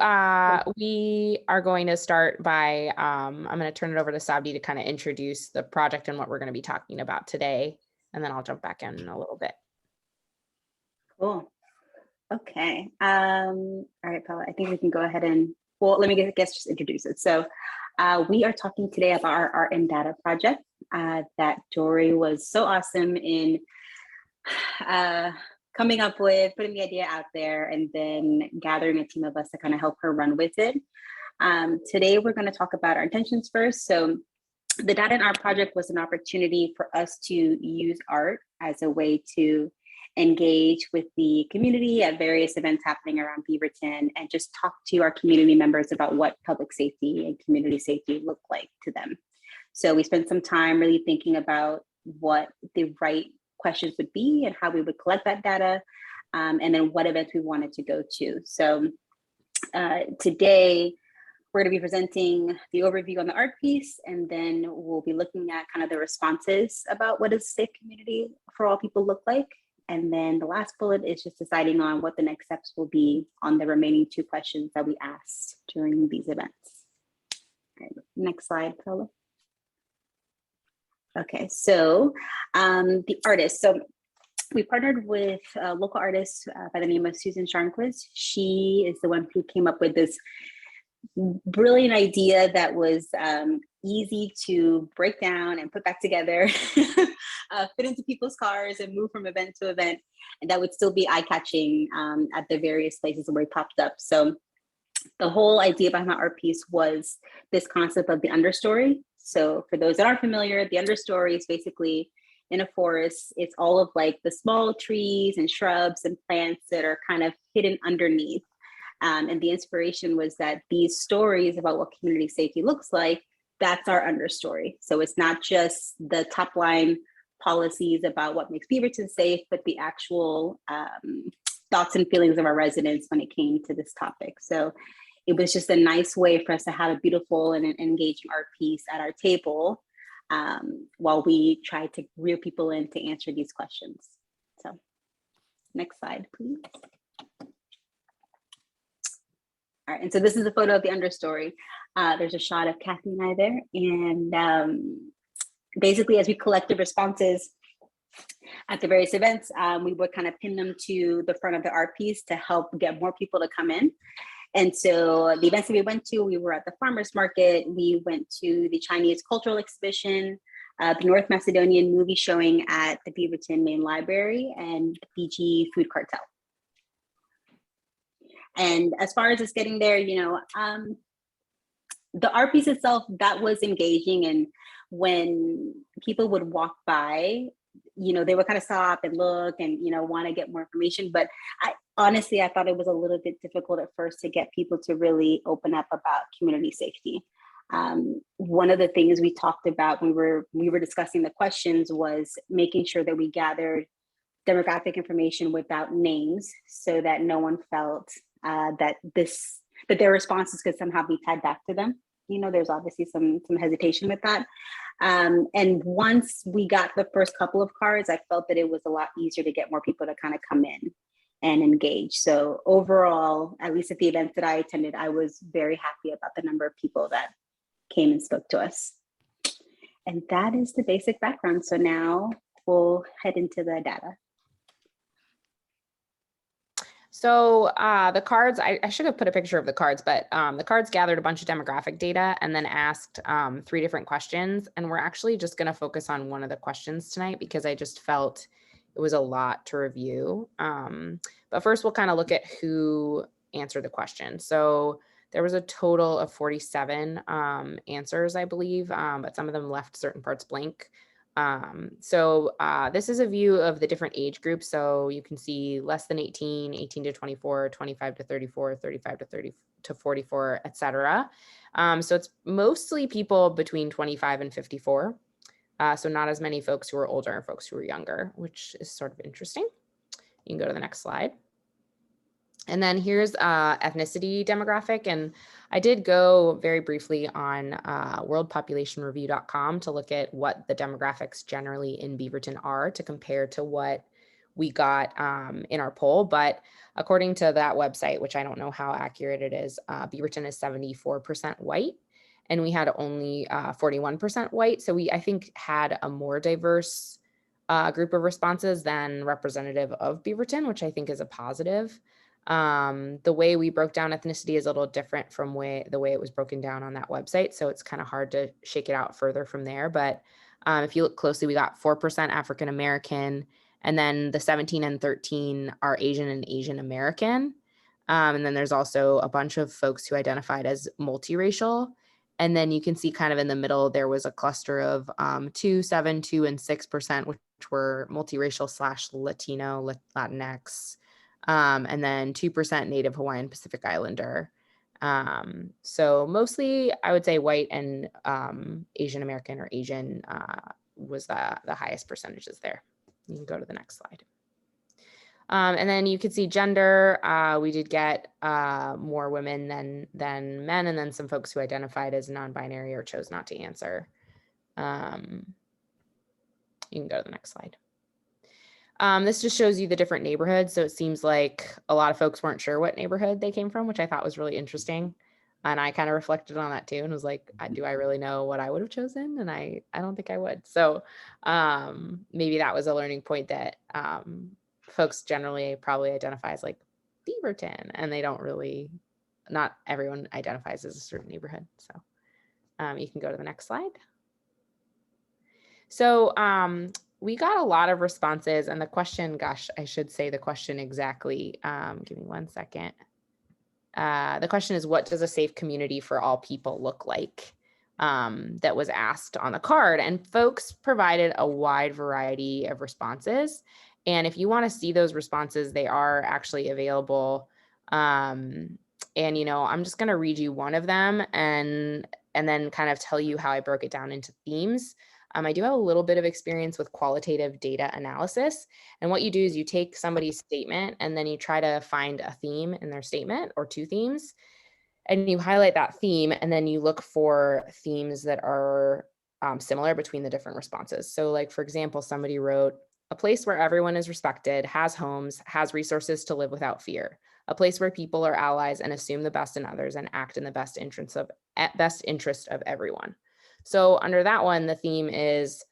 we are going to start by, I'm going to turn it over to Sabdi to kind of introduce the project and what we're going to be talking about today, and then I'll jump back in a little bit. Cool. Okay. All right, Paula, I think we can go ahead and, well, let me just introduce it. So we are talking today about our art and data project that Dori was so awesome in coming up with, putting the idea out there, and then gathering a team of us to kind of help her run with it. Today, we're going to talk about our intentions first. So the Data and Art Project was an opportunity for us to use art as a way to engage with the community at various events happening around Beaverton and just talk to our community members about what public safety and community safety look like to them. So we spent some time really thinking about what the right questions would be and how we would collect that data, and then what events we wanted to go to. So today, we're going to be presenting the overview on the art piece, and then we'll be looking at kind of the responses about what does a safe community for all people look like. And then the last bullet is just deciding on what the next steps will be on the remaining 2 questions that we asked during these events. Okay, next slide, Paolo. Okay, so the artist. So we partnered with a local artist by the name of Susan Sharnquist. She is the one who came up with this brilliant idea that was easy to break down and put back together, fit into people's cars and move from event to event, and that would still be eye-catching at the various places where it popped up. So the whole idea behind my art piece was this concept of the understory. So for those that aren't familiar, the understory is basically in a forest. It's all of like the small trees and shrubs and plants that are kind of hidden underneath. And the inspiration was that these stories about what community safety looks like, that's our understory. So it's not just the top line policies about what makes Beaverton safe, but the actual thoughts and feelings of our residents when it came to this topic. So it was just a nice way for us to have a beautiful and an engaging art piece at our table while we tried to reel people in to answer these questions. So next slide, please. All right, and so this is a photo of the understory. There's a shot of Kathy and I there. And basically, as we collected responses at the various events, we would kind of pin them to the front of the art piece to help get more people to come in. And so the events that we went to, we were at the farmers market, we went to the Chinese cultural exhibition, the North Macedonian movie showing at the Beaverton Main Library, and the Fiji Food Cartel. And as far as us getting there, you know, the art piece itself, that was engaging. And when people would walk by, you know, they would kind of stop and look and, you know, want to get more information. But honestly, I thought it was a little bit difficult at first to get people to really open up about community safety. One of the things we talked about when we were discussing the questions was making sure that we gathered demographic information without names so that no one felt that their responses could somehow be tied back to them. You know, there's obviously some hesitation with that. And once we got the first couple of cards, I felt that it was a lot easier to get more people to kind of come in and engage. So overall, at least at the events that I attended, I was very happy about the number of people that came and spoke to us. And that is the basic background. So now we'll head into the data. So the cards, I should have put a picture of the cards, but the cards gathered a bunch of demographic data and then asked 3 different questions. And we're actually just going to focus on one of the questions tonight because I just felt it was a lot to review. But first, we'll kind of look at who answered the question. So there was a total of 47 answers, I believe, but some of them left certain parts blank. This is a view of the different age groups. So you can see less than 18, 18 to 24, 25 to 34, 35 to 30 to 44, etc. So it's mostly people between 25 and 54. So not as many folks who are older and folks who are younger, which is sort of interesting. You can go to the next slide. And then here's ethnicity demographic. And I did go very briefly on worldpopulationreview.com to look at what the demographics generally in Beaverton are to compare to what we got in our poll. But according to that website, which I don't know how accurate it is, Beaverton is 74% white, and we had only 41% white. So we, I think, had a more diverse group of responses than representative of Beaverton, which I think is a positive. The way we broke down ethnicity is a little different from the way it was broken down on that website. So it's kind of hard to shake it out further from there. But if you look closely, we got 4% African American, and then the 17 and 13 are Asian and Asian American. And then there's also a bunch of folks who identified as multiracial. And then you can see kind of in the middle, there was a cluster of 2, 7, 2, and 6%, which were multiracial / Latino, Latinx. And then 2% Native Hawaiian Pacific Islander. So mostly I would say white and Asian American or Asian was the highest percentages there. You can go to the next slide. And then you can see gender. We did get more women than men, and then some folks who identified as non-binary or chose not to answer. You can go to the next slide. This just shows you the different neighborhoods. So it seems like a lot of folks weren't sure what neighborhood they came from, which I thought was really interesting. And I kind of reflected on that too and was like, do I really know what I would have chosen? And I don't think I would. So maybe that was a learning point that folks generally probably identify as like Beaverton, and they don't really, not everyone identifies as a certain neighborhood. So you can go to the next slide. So we got a lot of responses, and the question, gosh, I should say the question exactly. Give me 1 second. The question is, what does a safe community for all people look like? That was asked on the card, and folks provided a wide variety of responses. And if you want to see those responses, they are actually available And, I'm just going to read you one of them and then kind of tell you how I broke it down into themes. I do have a little bit of experience with qualitative data analysis. And what you do is you take somebody's statement and then you try to find a theme in their statement or two themes. And you highlight that theme and then you look for themes that are similar between the different responses. So like, for example, somebody wrote, a place where everyone is respected, has homes, has resources to live without fear. A place where people are allies and assume the best in others and act in the best interest of everyone. So under that one, the theme is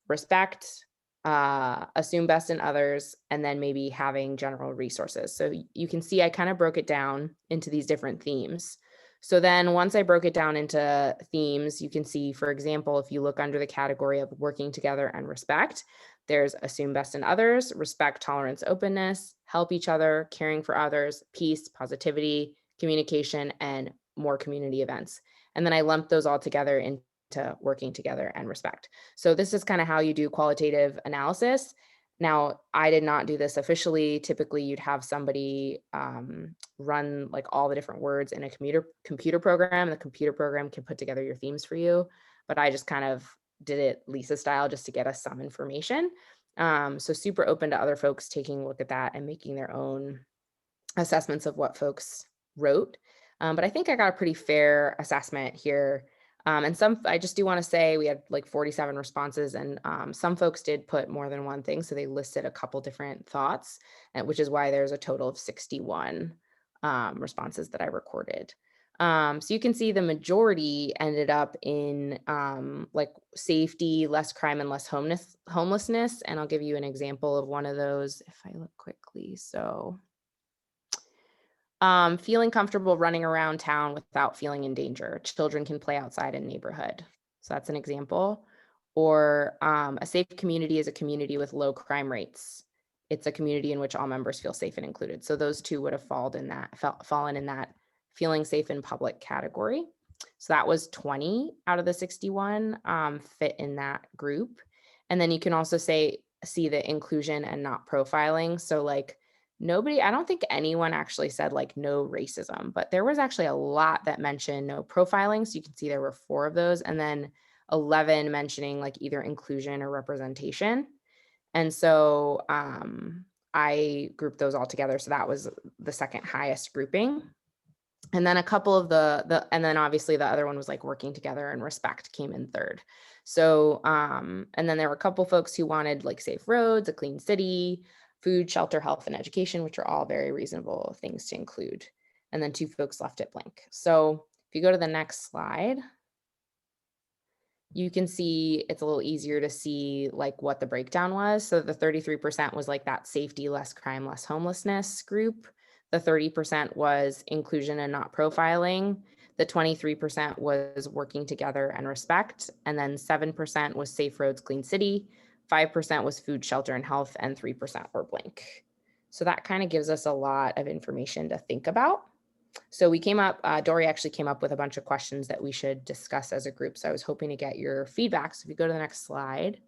respect, assume best in others, and then maybe having general resources. So you can see I kind of broke it down into these different themes. So then once I broke it down into themes, you can see, for example, if you look under the category of working together and respect, there's assume best in others, respect, tolerance, openness, help each other, caring for others, peace, positivity, communication, and more community events. And then I lumped those all together into working together and respect. So this is kind of how you do qualitative analysis. Now, I did not do this officially. Typically, you'd have somebody run like all the different words in a computer program. The computer program can put together your themes for you, but I just kind of did it Lisa style just to get us some information. So super open to other folks taking a look at that and making their own assessments of what folks wrote. But I think I got a pretty fair assessment here. And I just do want to say we had like 47 responses and some folks did put more than one thing. So they listed a couple different thoughts, which is why there's a total of 61 responses that I recorded. So you can see the majority ended up in like safety, less crime, and less homelessness. And I'll give you an example of one of those if I look quickly. So feeling comfortable running around town without feeling in danger. Children can play outside in neighborhood. So that's an example. Or a safe community is a community with low crime rates. It's a community in which all members feel safe and included. So those two would have fallen in that feeling safe in public category. So that was 20 out of the 61 fit in that group. And then you can also see the inclusion and not profiling. So like I don't think anyone actually said like no racism, but there was actually a lot that mentioned no profiling. So you can see there were 4 of those and then 11 mentioning like either inclusion or representation. And so I grouped those all together. So that was the second highest grouping. And then a couple of and then obviously the other one was like working together and respect came in third. So, and then there were a couple folks who wanted like safe roads, a clean city, food, shelter, health, and education, which are all very reasonable things to include. And then 2 folks left it blank. So if you go to the next slide, you can see it's a little easier to see like what the breakdown was. So the 33% was like that safety, less crime, less homelessness group. The 30% was inclusion and not profiling. The 23% was working together and respect. And then 7% was safe roads, clean city. 5% was food, shelter, and health, and 3% were blank. So that kind of gives us a lot of information to think about. So we came up, Dori actually came up with a bunch of questions that we should discuss as a group. So I was hoping to get your feedback. So if you go to the next slide.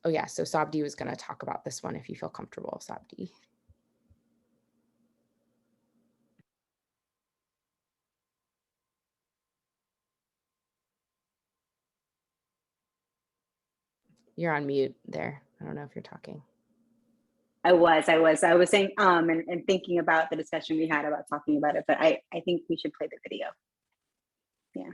Oh yeah, so Sabdi was going to talk about this one if you feel comfortable, Sabdi. You're on mute there. I don't know if you're talking. I was saying, and thinking about the discussion we had about talking about it, but I think we should play the video. Yeah.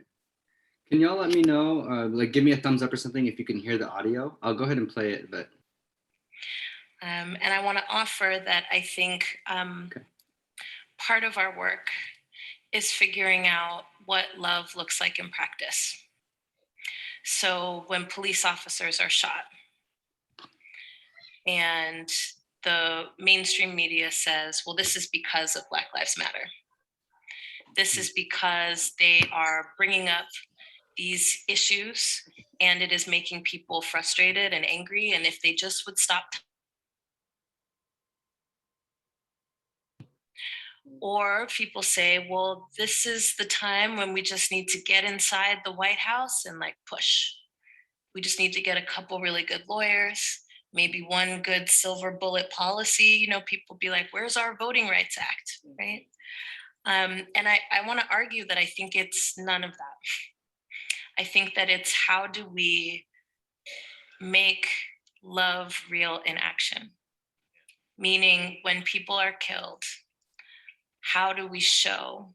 Can y'all let me know, like give me a thumbs up or something if you can hear the audio? I'll go ahead and play it, but. And I want to offer that I think part of our work is figuring out what love looks like in practice. So when police officers are shot and the mainstream media says, well, this is because of Black Lives Matter. This is because they are bringing up these issues and it is making people frustrated and angry. And if they just would stop. Or people say, well, this is the time when we just need to get inside the White House and like push. We just need to get a couple really good lawyers. maybe one good silver bullet policy. You know, people be like, where's our Voting Rights Act, right? And I want to argue that I think it's none of that. I think that it's how do we make love real in action? Meaning when people are killed, how do we show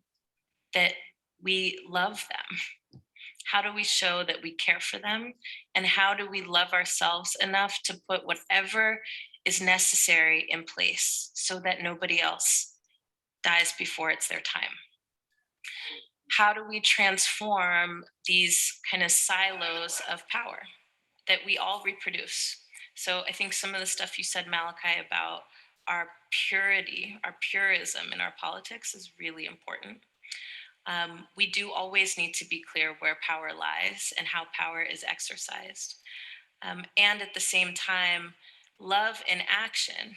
that we love them? How do we show that we care for them? And how do we love ourselves enough to put whatever is necessary in place so that nobody else dies before it's their time? How do we transform these kind of silos of power that we all reproduce? So I think some of the stuff you said, Malachi, about our purity, our purism in our politics is really important. We do always need to be clear where power lies and how power is exercised. And at the same time, love in action,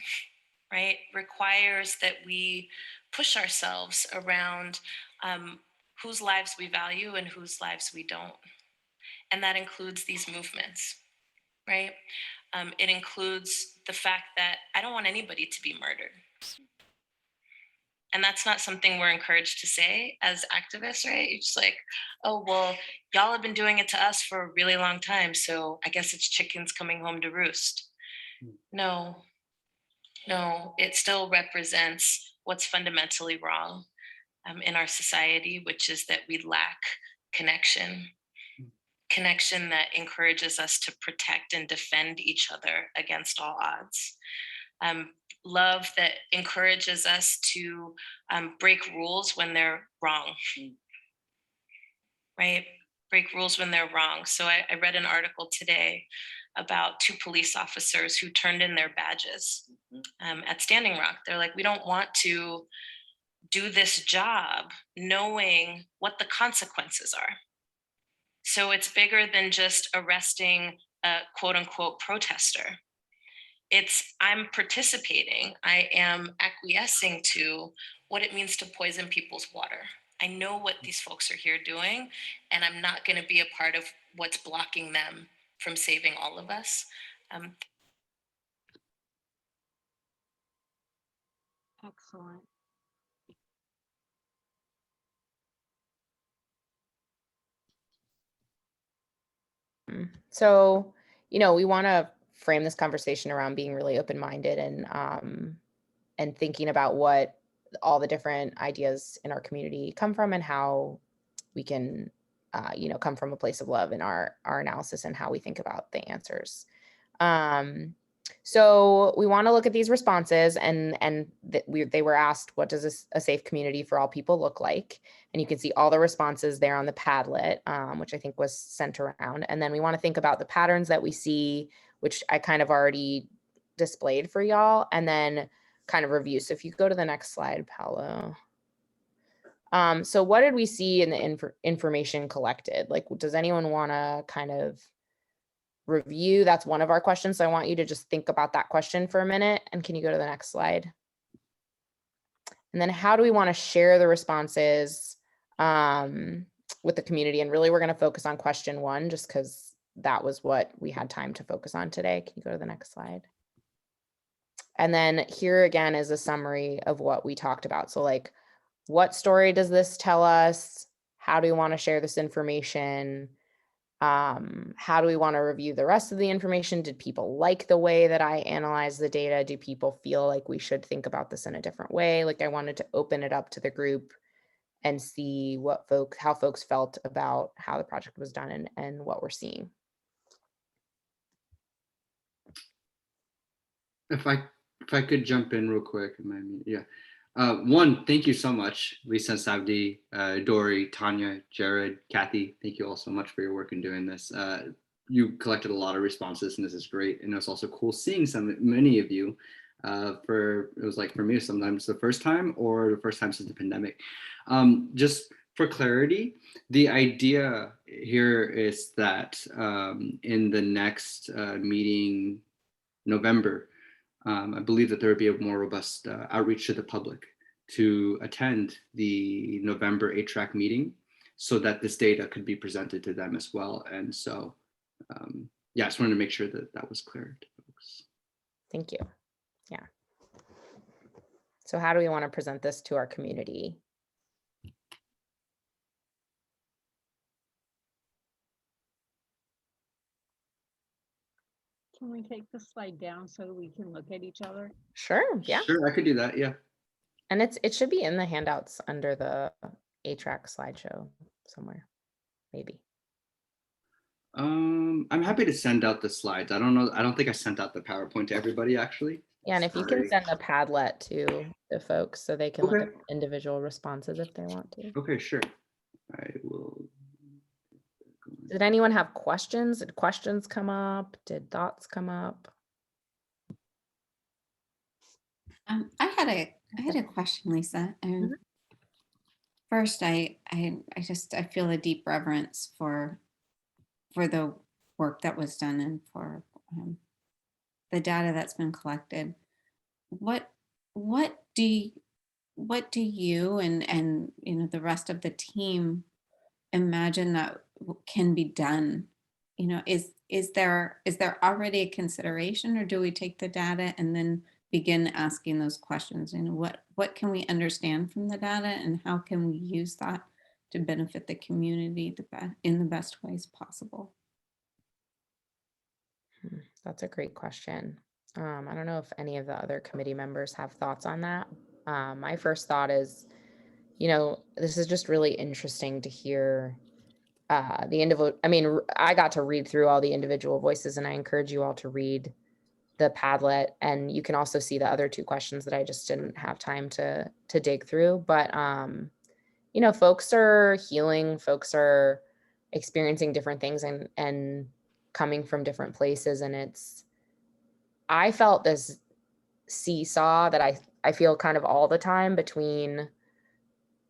right, requires that we push ourselves around whose lives we value and whose lives we don't. And that includes these movements, right? It includes the fact that I don't want anybody to be murdered. And that's not something we're encouraged to say as activists, right? It's just like, oh, well, y'all have been doing it to us for a really long time, so I guess it's chickens coming home to roost. No, it still represents what's fundamentally wrong in our society, which is that we lack connection that encourages us to protect and defend each other against all odds. Love that encourages us to break rules when they're wrong, right? Break rules when they're wrong. So I read an article today about 2 police officers who turned in their badges at Standing Rock. They're like, we don't want to do this job knowing what the consequences are. So it's bigger than just arresting a quote unquote protester. It's I'm participating, I am acquiescing to what it means to poison people's water. I know what these folks are here doing, and I'm not going to be a part of what's blocking them from saving all of us. Excellent. So, you know, we want to frame this conversation around being really open-minded and thinking about what all the different ideas in our community come from and how we can, you know, come from a place of love in our analysis and how we think about the answers. So we want to look at these responses and they were asked, what does a safe community for all people look like? And you can see all the responses there on the Padlet, which I think was sent around. And then we want to think about the patterns that we see, which I kind of already displayed for y'all, and then kind of review. So if you go to the next slide, Paolo. So what did we see in the information collected? Like, does anyone want to kind of review? That's one of our questions. So I want you to just think about that question for a minute. And can you go to the next slide? And then how do we want to share the responses with the community? And really, we're going to focus on question 1, just because that was what we had time to focus on today. Can you go to the next slide? And then here again is a summary of what we talked about. So like, what story does this tell us? How do we want to share this information? How do we want to review the rest of the information? Did people like the way that I analyzed the data? Do people feel like we should think about this in a different way? Like, I wanted to open it up to the group and see how folks felt about how the project was done and what we're seeing. If I could jump in real quick. Yeah. One, thank you so much, Lisa and Savdi, Dori, Tanya, Jared, Kathy. Thank you all so much for your work in doing this. You collected a lot of responses, and this is great. And it was also cool seeing many of you. It was like for me, sometimes the first time or the first time since the pandemic. Just for clarity, the idea here is that in the next meeting, November, I believe that there would be a more robust outreach to the public to attend the November 8-track meeting so that this data could be presented to them as well. And so, yeah, I just wanted to make sure that that was clear to folks. Thank you. Yeah. So how do we want to present this to our community? Can we take the slide down so we can look at each other? Sure. Yeah. Sure, I could do that. Yeah. And it should be in the handouts under the A-Track slideshow somewhere, maybe. I'm happy to send out the slides. I don't know. I don't think I sent out the PowerPoint to everybody actually. Yeah, and if you can Sorry. send a Padlet to the folks so they can look at Okay. individual responses if they want to. Okay, sure. I will. Did anyone have questions? Did questions come up? Did thoughts come up? I had a question, Lisa. First, I feel a deep reverence for the work that was done and for the data that's been collected. What do you and you know the rest of the team imagine that can be done? You know, is there already a consideration, or do we take the data and then begin asking those questions? You know, what can we understand from the data, and how can we use that to benefit the community in the best ways possible? That's a great question. I don't know if any of the other committee members have thoughts on that. My first thought is, you know, this is just really interesting to hear the individual. I mean, I got to read through all the individual voices, and I encourage you all to read the Padlet, and you can also see the other two questions that I just didn't have time to dig through. But you know, folks are healing, folks are experiencing different things and coming from different places, and I felt this seesaw that I feel kind of all the time between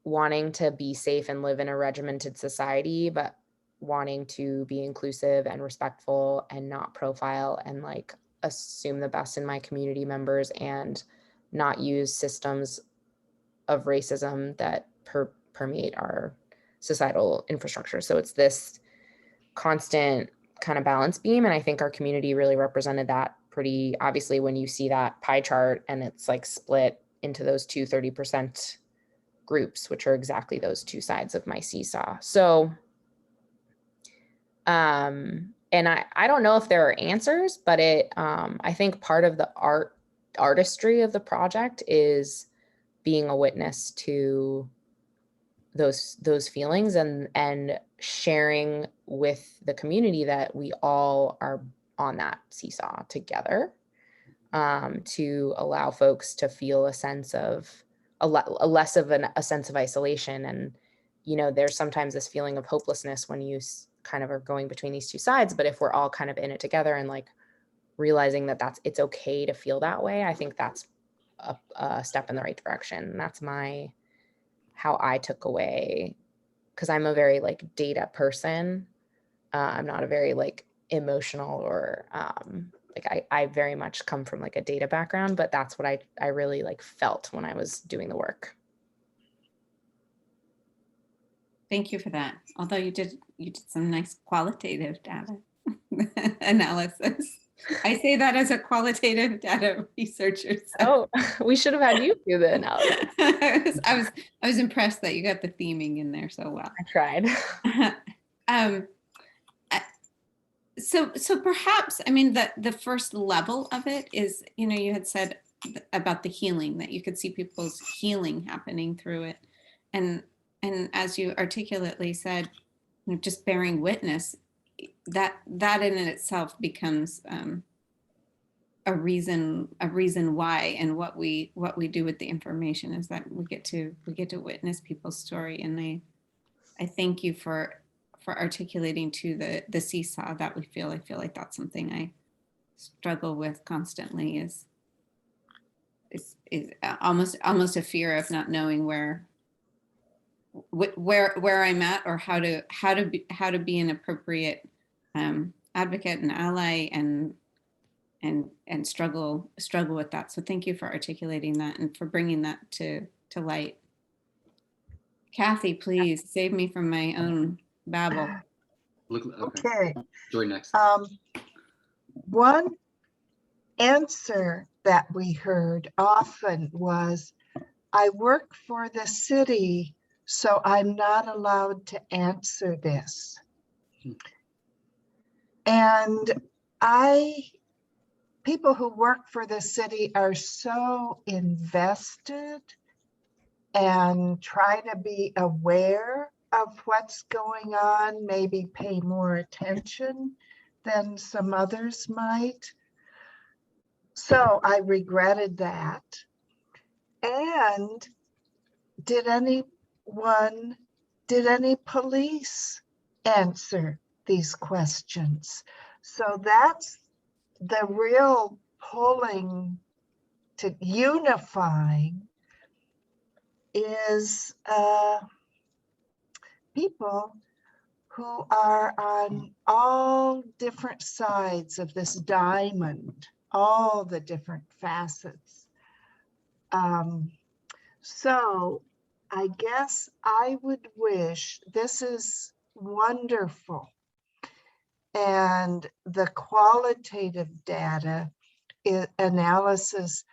wanting to be safe and live in a regimented society, but wanting to be inclusive and respectful and not profile and like assume the best in my community members and not use systems of racism that permeate our societal infrastructure. So it's this constant kind of balance beam. And I think our community really represented that pretty obviously when you see that pie chart and it's like split into those two 30% groups, which are exactly those two sides of my seesaw. So, and I don't know if there are answers, but I think part of the artistry of the project is being a witness to those feelings and sharing with the community that we all are on that seesaw together, to allow folks to feel a sense of less of a sense of isolation. And, you know, there's sometimes this feeling of hopelessness when you kind of are going between these two sides, but if we're all kind of in it together and like realizing that it's okay to feel that way, I think that's a step in the right direction. And that's how I took away, because I'm a very like data person. I'm not a very like emotional or like I very much come from like a data background, but that's what I really like felt when I was doing the work. Thank you for that. Although you did some nice qualitative data analysis. I say that as a qualitative data researcher. So. Oh, we should have had you do the analysis. I was impressed that you got the theming in there so well. I tried. So perhaps, I mean, the first level of it is, you know, you had said about the healing, that you could see people's healing happening through it. And as you articulately said, you know, just bearing witness, that in itself becomes a reason why, and what we do with the information is that we get to witness people's story. And I thank you for articulating to the seesaw that we feel. I feel like that's something I struggle with constantly, is almost a fear of not knowing where I'm at, or how to be an appropriate advocate and ally and struggle with that. So thank you for articulating that and for bringing that to light. Kathy, please save me from my own babble. Okay. Dori next. One answer that we heard often was, I work for the city, so I'm not allowed to answer this. And people who work for the city are so invested and try to be aware of what's going on, maybe pay more attention than some others might. So I regretted that. And did any police answer these questions? So that's the real pulling to unifying is people who are on all different sides of this diamond, all the different facets. So I guess I would wish, this is wonderful, and the qualitative data analysis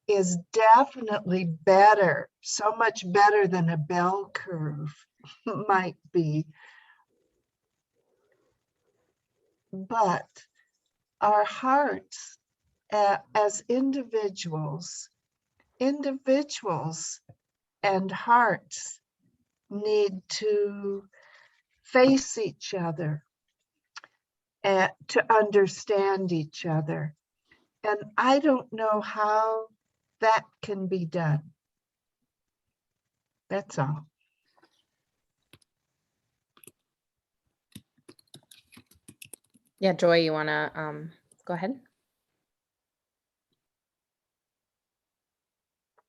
is definitely better, so much better than a bell curve might be. But our hearts as individuals and hearts need to face each other and to understand each other. And I don't know how that can be done. That's all. Yeah, Joy, you want to go ahead?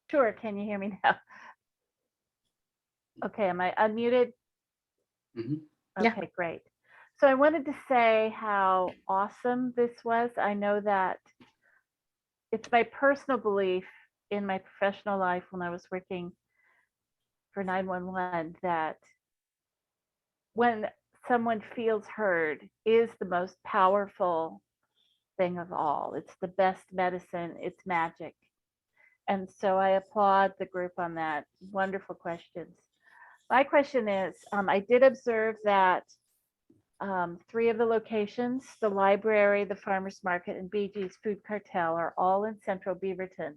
Sure, can you hear me now? Okay, am I unmuted? Mm-hmm. Okay, great. So I wanted to say how awesome this was. I know that it's my personal belief in my professional life when I was working for 911 that when someone feels heard is the most powerful thing of all. It's the best medicine, it's magic. And so I applaud the group on that. Wonderful questions. My question is, I did observe that 3 of the locations, the library, the farmer's market, and BG's Food Cartel are all in central Beaverton.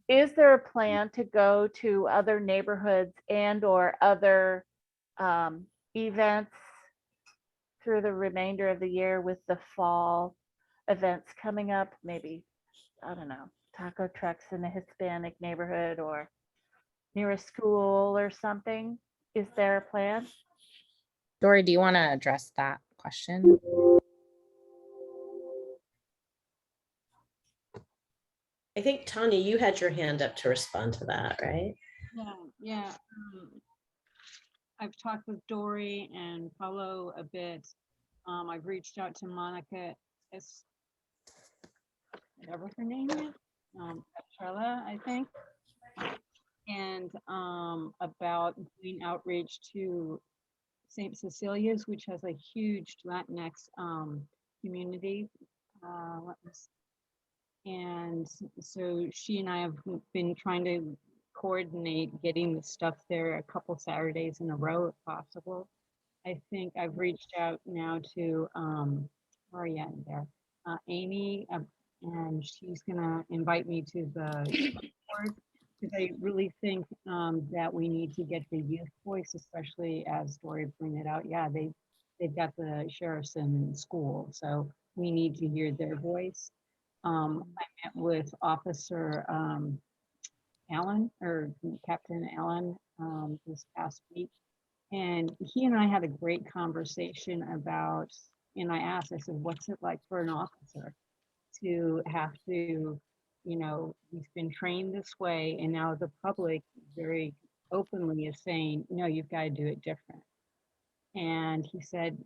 Is there a plan to go to other neighborhoods and or other events through the remainder of the year with the fall events coming up? Maybe, I don't know, taco trucks in a Hispanic neighborhood or near a school or something? Is there a plan? Dori, do you want to address that question? I think, Tanya, you had your hand up to respond to that, right? Yeah. I've talked with Dori and Paolo a bit. I've reached out to Monica, whatever her name is, Petrella, I think, and about doing outreach to St. Cecilia's, which has a huge Latinx community. And so she and I have been trying to coordinate getting the stuff there a couple Saturdays in a row if possible. I think I've reached out now to Amy, and she's gonna invite me to the board, because I really think that we need to get the youth voice, especially as Dori pointed out. Yeah, they've got the sheriffs in school, so we need to hear their voice. I met with Officer Allen, or Captain Allen, this past week, and he and I had a great conversation about, and I said, what's it like for an officer to have to, he's been trained this way, and now the public very openly is saying, no, you've got to do it different. And he said,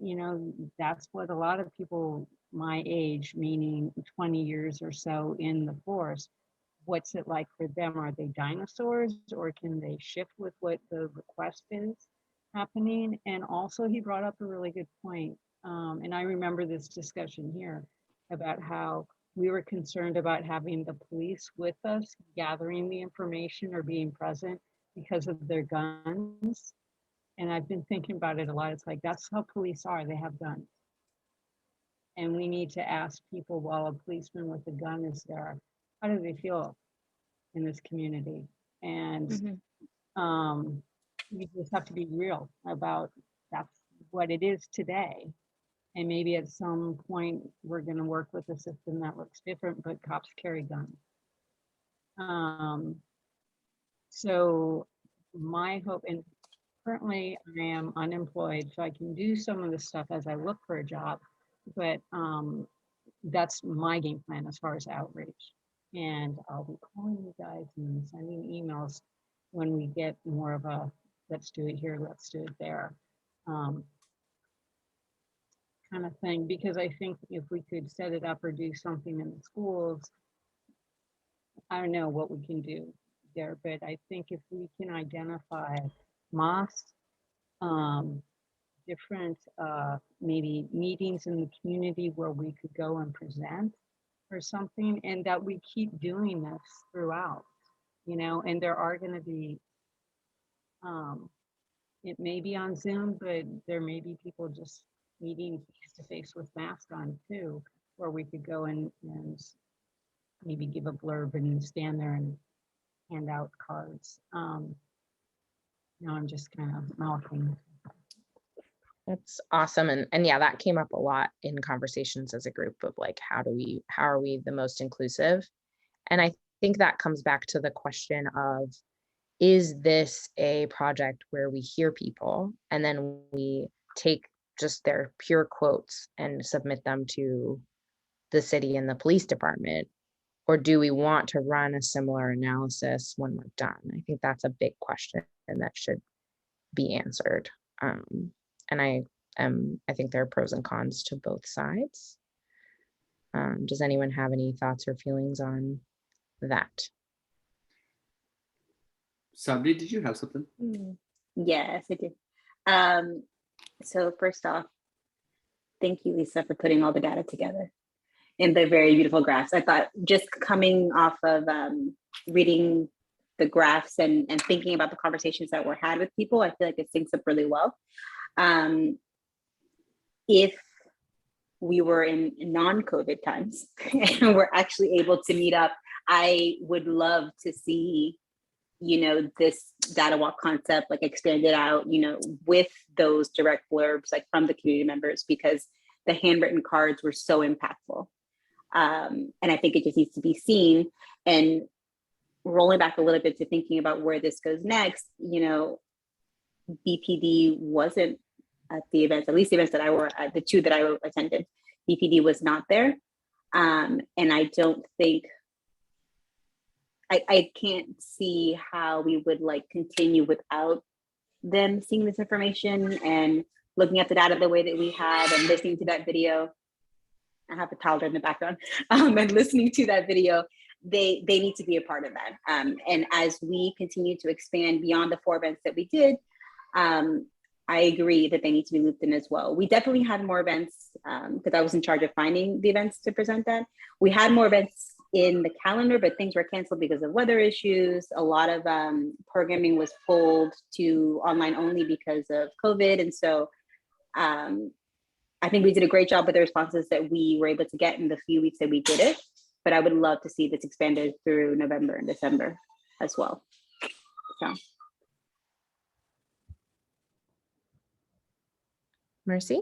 that's what a lot of people my age, meaning 20 years or so in the force, what's it like for them? Are they dinosaurs, or can they shift with what the request is happening? And also he brought up a really good point. And I remember this discussion here about how we were concerned about having the police with us, gathering the information or being present because of their guns. And I've been thinking about it a lot. It's like, that's how police are, they have guns. And we need to ask people, while a policeman with a gun is there, how do they feel in this community? And we just have to be real about that's what it is today. And maybe at some point we're going to work with a system that looks different, but cops carry guns. So my hope, and currently I am unemployed, so I can do some of the stuff as I look for a job, but that's my game plan as far as outreach. And I'll be calling you guys and sending emails when we get more of a, let's do it here, let's do it there kind of thing. Because I think if we could set it up or do something in the schools, I don't know what we can do there, but I think if we can identify mosques, different maybe meetings in the community where we could go and present or something, and that we keep doing this throughout, you know. And there are going to be it may be on Zoom, but there may be people just meeting face to face with masks on too, where we could go and maybe give a blurb and stand there and hand out cards. Now I'm just kind of mouthing. That's awesome. And yeah, that came up a lot in conversations as a group of like, how are we the most inclusive? And I think that comes back to the question of, is this a project where we hear people and then we take just their pure quotes and submit them to the city and the police department? Or do we want to run a similar analysis when we're done? I think that's a big question and that should be answered. And I think there are pros and cons to both sides. Does anyone have any thoughts or feelings on that? Sabri, did you have something? Yes, I did. So first off, thank you, Lisa, for putting all the data together in the very beautiful graphs. I thought just coming off of reading the graphs and thinking about the conversations that were had with people, I feel like it syncs up really well. If we were in non-COVID times and we're actually able to meet up, I would love to see, you know, this data walk concept like expanded out, you know, with those direct blurbs like from the community members, because the handwritten cards were so impactful. And I think it just needs to be seen. And rolling back a little bit to thinking about where this goes next, you know, BPD wasn't at the events, at least the events that I were at, the two that I attended, BPD was not there. And I don't think, I can't see how we would like continue without them seeing this information and looking at the data the way that we have and listening to that video. I have a toddler in the background, and listening to that video, they need to be a part of that. And as we continue to expand beyond the 4 events that we did, I agree that they need to be looped in as well. We definitely had more events because I was in charge of finding the events to present that. We had more events in the calendar, but things were canceled because of weather issues. A lot of programming was pulled to online only because of COVID. And so I think we did a great job with the responses that we were able to get in the few weeks that we did it. But I would love to see this expanded through November and December as well. So. Mercy?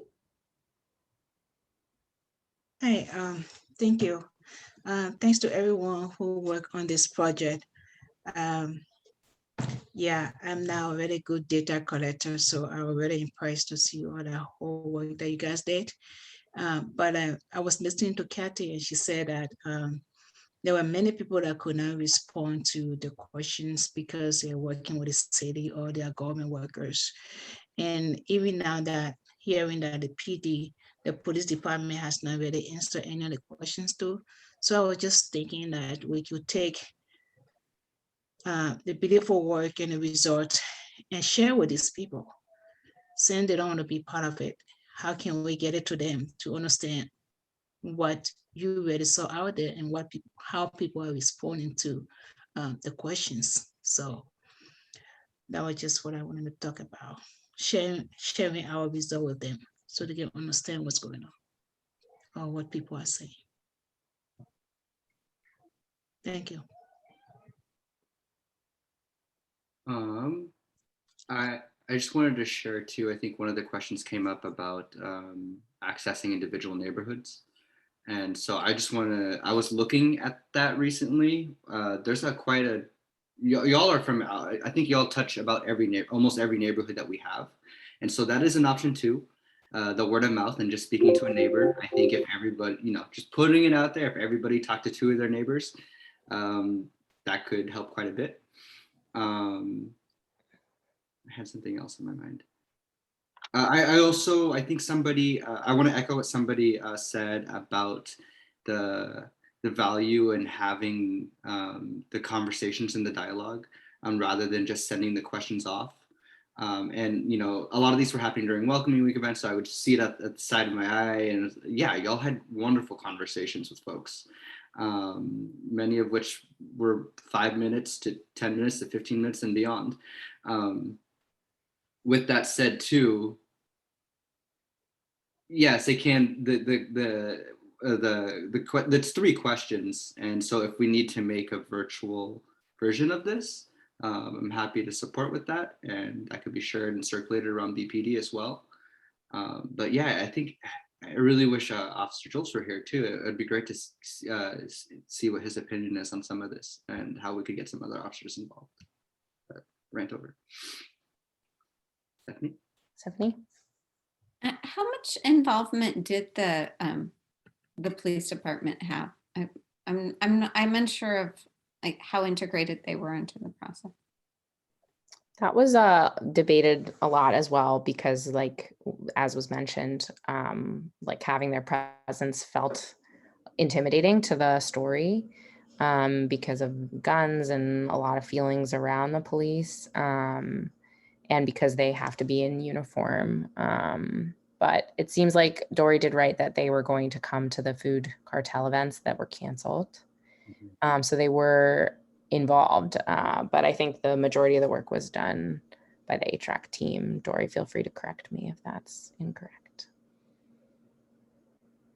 Hi, thank you. Thanks to everyone who worked on this project. Yeah, I'm now a very good data collector, so I was very impressed to see all the whole work that you guys did. But I was listening to Kathy and she said that there were many people that could not respond to the questions because they're working with the city or they are government workers. And even now that hearing that the police department has not really answered any of the questions too. So I was just thinking that we could take the beautiful work and the results and share with these people. Since they don't want to be part of it, how can we get it to them to understand what you already saw out there and how people are responding to the questions. So that was just what I wanted to talk about, sharing our result with them so they can understand what's going on or what people are saying. Thank you. I just wanted to share too, I think one of the questions came up about accessing individual neighborhoods. And so I was looking at that recently. There's y'all are from, I think y'all touch about almost every neighborhood that we have. And so that is an option too. The word of mouth and just speaking to a neighbor. I think if everybody, just putting it out there, if everybody talked to 2 of their neighbors, that could help quite a bit. I had something else in my mind. I think somebody, I want to echo what somebody said about the value in having the conversations and the dialogue rather than just sending the questions off. And, a lot of these were happening during welcoming week events. So I would see it at the side of my eye and yeah, y'all had wonderful conversations with folks. Many of which were 5 minutes to 10 minutes to 15 minutes and beyond. With that said too, yes, it can, that's 3 questions. And so if we need to make a virtual version of this, I'm happy to support with that. And that could be shared and circulated around BPD as well. But yeah, I really wish Officer Juilfs were here too. It'd be great to see what his opinion is on some of this and how we could get some other officers involved. But rant over. Stephanie? How much involvement did the police department have? I'm unsure of like how integrated they were into the process. That was debated a lot as well because, like, as was mentioned, like having their presence felt intimidating to the story because of guns and a lot of feelings around the police. And because they have to be in uniform. But it seems like Dori did right that they were going to come to the food cartel events that were canceled. So they were involved, but I think the majority of the work was done by the HRAC team. Dori, feel free to correct me if that's incorrect.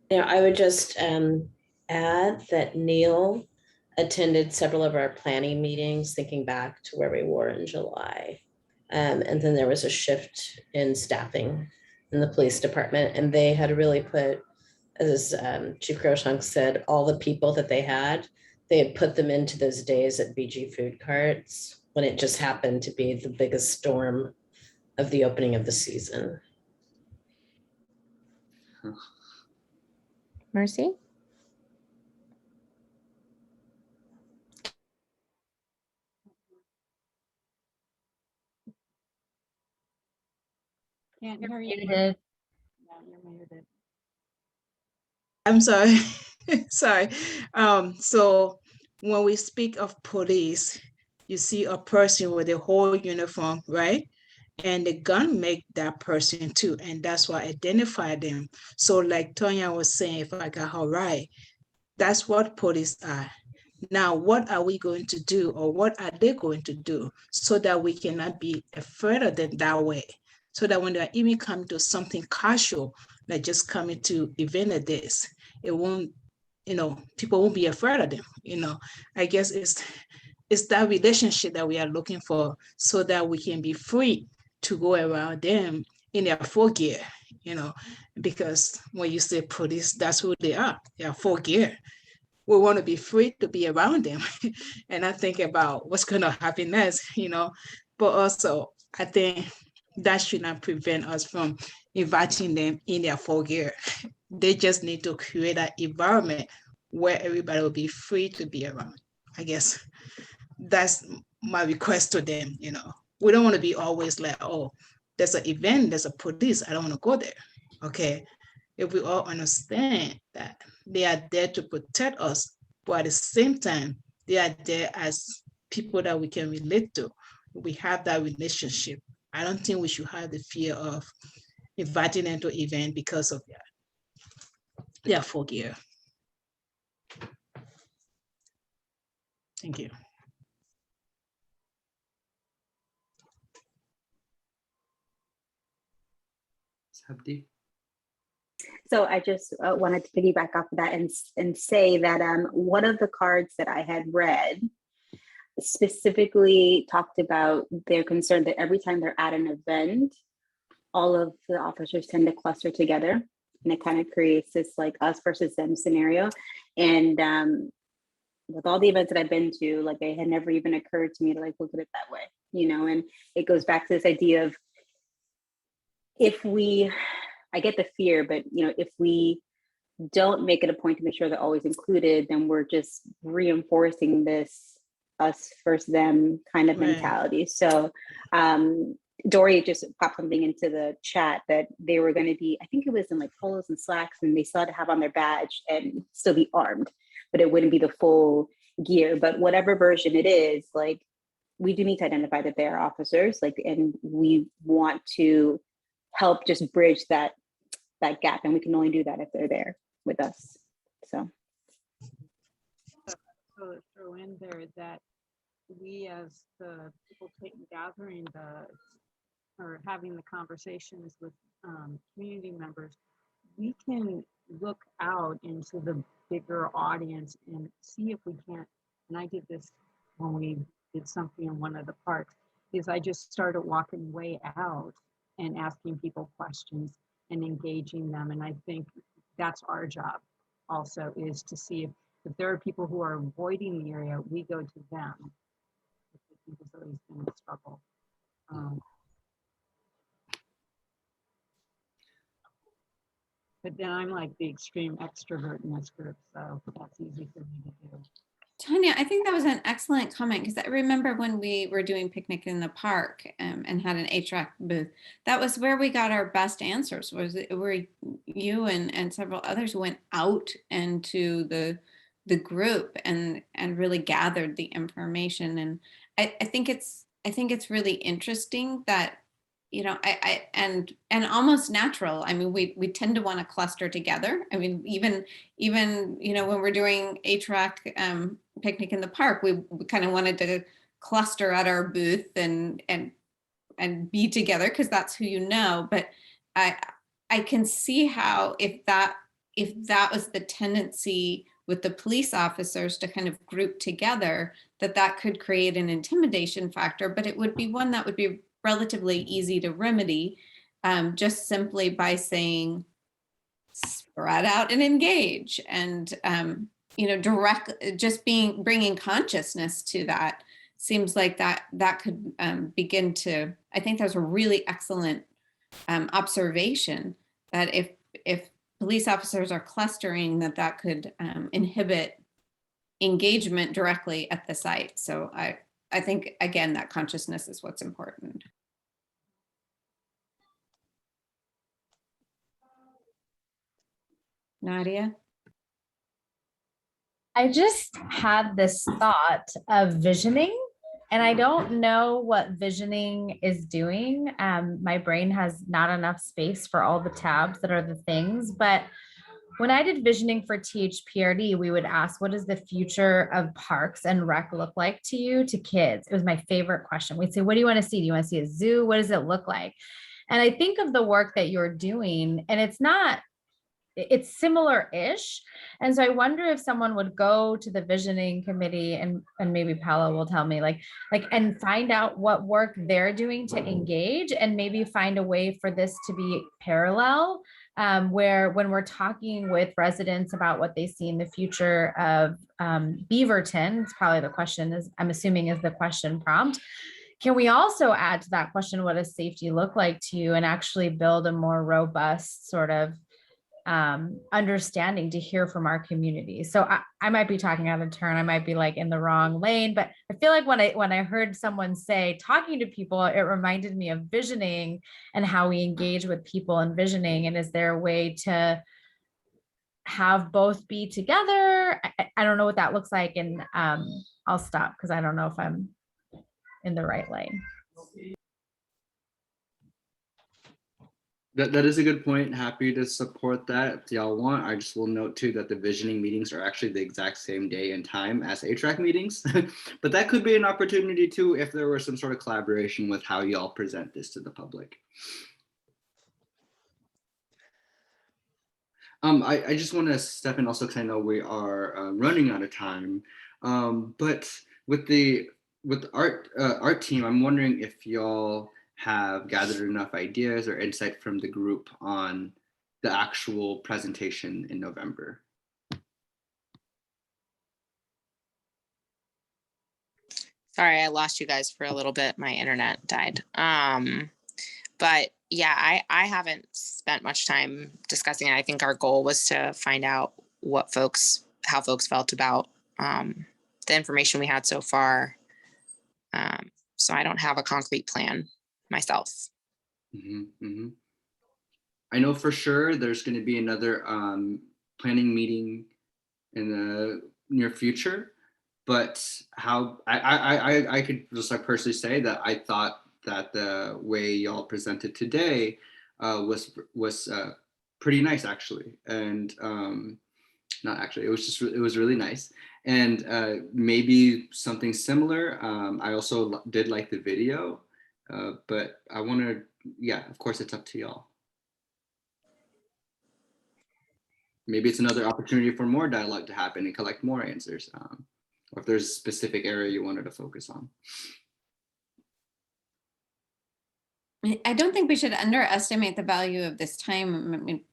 Yeah, I would just add that Neil attended several of our planning meetings, thinking back to where we were in July. And then there was a shift in staffing in the police department, and they had really put, as Chief Groshunk said, all the people that they had put them into those days at BG food carts when it just happened to be the biggest storm of the opening of the season. Mercy? Can't hear you. Muted. Yeah, you're muted. I'm sorry. Sorry. So when we speak of police, you see a person with a whole uniform, right? And the gun make that person too. And that's why I identify them. So like Tonya was saying, if I got her right, that's what police are. Now, what are we going to do, or what are they going to do so that we cannot be afraid of them that way? So that when they're even coming to something casual, like just coming to event like this, it won't, people won't be afraid of them. I guess it's that relationship that we are looking for so that we can be free to go around them in their full gear, because when you say police, that's who they are. They are full gear. We want to be free to be around them. And I think about what's going to happen next, but also I think that should not prevent us from inviting them in their full gear. They just need to create an environment where everybody will be free to be around. I guess that's my request to them. We don't want to be always like, oh, there's an event, there's a police, I don't want to go there. Okay. If we all understand that they are there to protect us, but at the same time, they are there as people that we can relate to. We have that relationship. I don't think we should have the fear of inviting them to event because of their full gear. Thank you. Sabdi? So I just wanted to piggyback off of that and say that one of the cards that I had read specifically talked about their concern that every time they're at an event, all of the officers tend to cluster together, and it kind of creates this like us versus them scenario. And with all the events that I've been to, like it had never even occurred to me to like look at it that way, you know. And it goes back to this idea of I get the fear, but you know, if we don't make it a point to make sure they're always included, then we're just reinforcing this us versus them kind of mentality. So Dori just popped something into the chat that they were going to be, I think it was in like polos and slacks, and they still had to have on their badge and still be armed, but it wouldn't be the full gear. But whatever version it is, like we do need to identify that they are officers, like, and we want to help just bridge that gap, and we can only do that if they're there with us. So throw in there that we, as the people gathering or having the conversations with community members, we can look out into the bigger audience and see if we can't. And I did this when we did something in one of the parks, is I just started walking way out and asking people questions and engaging them. And I think that's our job also, is to see if there are people who are avoiding the area, we go to them. I think it's always been a struggle. But then I'm like the extreme extrovert in this group, so that's easy for me to do. Tanya, I think that was an excellent comment, because I remember when we were doing Picnic in the Park and had an HRAC booth, that was where we got our best answers, was where you and several others went out into the group and really gathered the information. And I think it's really interesting that, you know, and almost natural. I mean, we tend to want to cluster together. I mean, even you know, when we're doing HRAC Picnic in the Park, we kind of wanted to cluster at our booth and be together, because that's who you know. But I can see how if that was the tendency with the police officers to kind of group together, that could create an intimidation factor. But it would be one that would be relatively easy to remedy, just simply by saying spread out and engage, and you know, bringing consciousness to that seems like that could begin to. I think that's a really excellent observation, that if police officers are clustering, that could inhibit engagement directly at the site. So I think, again, that consciousness is what's important. Nadia? I just had this thought of visioning, and I don't know what visioning is doing. My brain has not enough space for all the tabs that are the things, but when I did visioning for THPRD, we would ask, what does the future of parks and rec look like to you, to kids? It was my favorite question. We'd say, what do you want to see? Do you want to see a zoo? What does it look like? And I think of the work that you're doing, and it's similar-ish. And so I wonder if someone would go to the visioning committee, and maybe Paolo will tell me, and find out what work they're doing to engage, and maybe find a way for this to be parallel, where when we're talking with residents about what they see in the future of Beaverton, it's probably the question, is I'm assuming is the question prompt. Can we also add to that question, what does safety look like to you, and actually build a more robust sort of understanding to hear from our community? So I might be talking out of turn. I might be like in the wrong lane, but I feel like when I heard someone say talking to people, it reminded me of visioning and how we engage with people in visioning. And is there a way to have both be together? I don't know what that looks like. And I'll stop because I don't know if I'm in the right lane. That is a good point. Happy to support that if y'all want. I just will note too that the visioning meetings are actually the exact same day and time as HRAC meetings. But that could be an opportunity too if there were some sort of collaboration with how y'all present this to the public. I just want to step in also because I know we are running out of time. But with the art team, I'm wondering if y'all have gathered enough ideas or insight from the group on the actual presentation in November. Sorry, I lost you guys for a little bit. My internet died. But yeah, I haven't spent much time discussing it. I think our goal was to find out how folks felt about the information we had so far. So I don't have a concrete plan myself. I know for sure there's going to be another planning meeting in the near future, but how I could just personally say that I thought that the way y'all presented today was pretty nice actually, and not actually, it was really nice, and maybe something similar. I also did like the video, but I want to, yeah, of course it's up to y'all. Maybe it's another opportunity for more dialogue to happen and collect more answers, or if there's a specific area you wanted to focus on. I don't think we should underestimate the value of this time. I mean,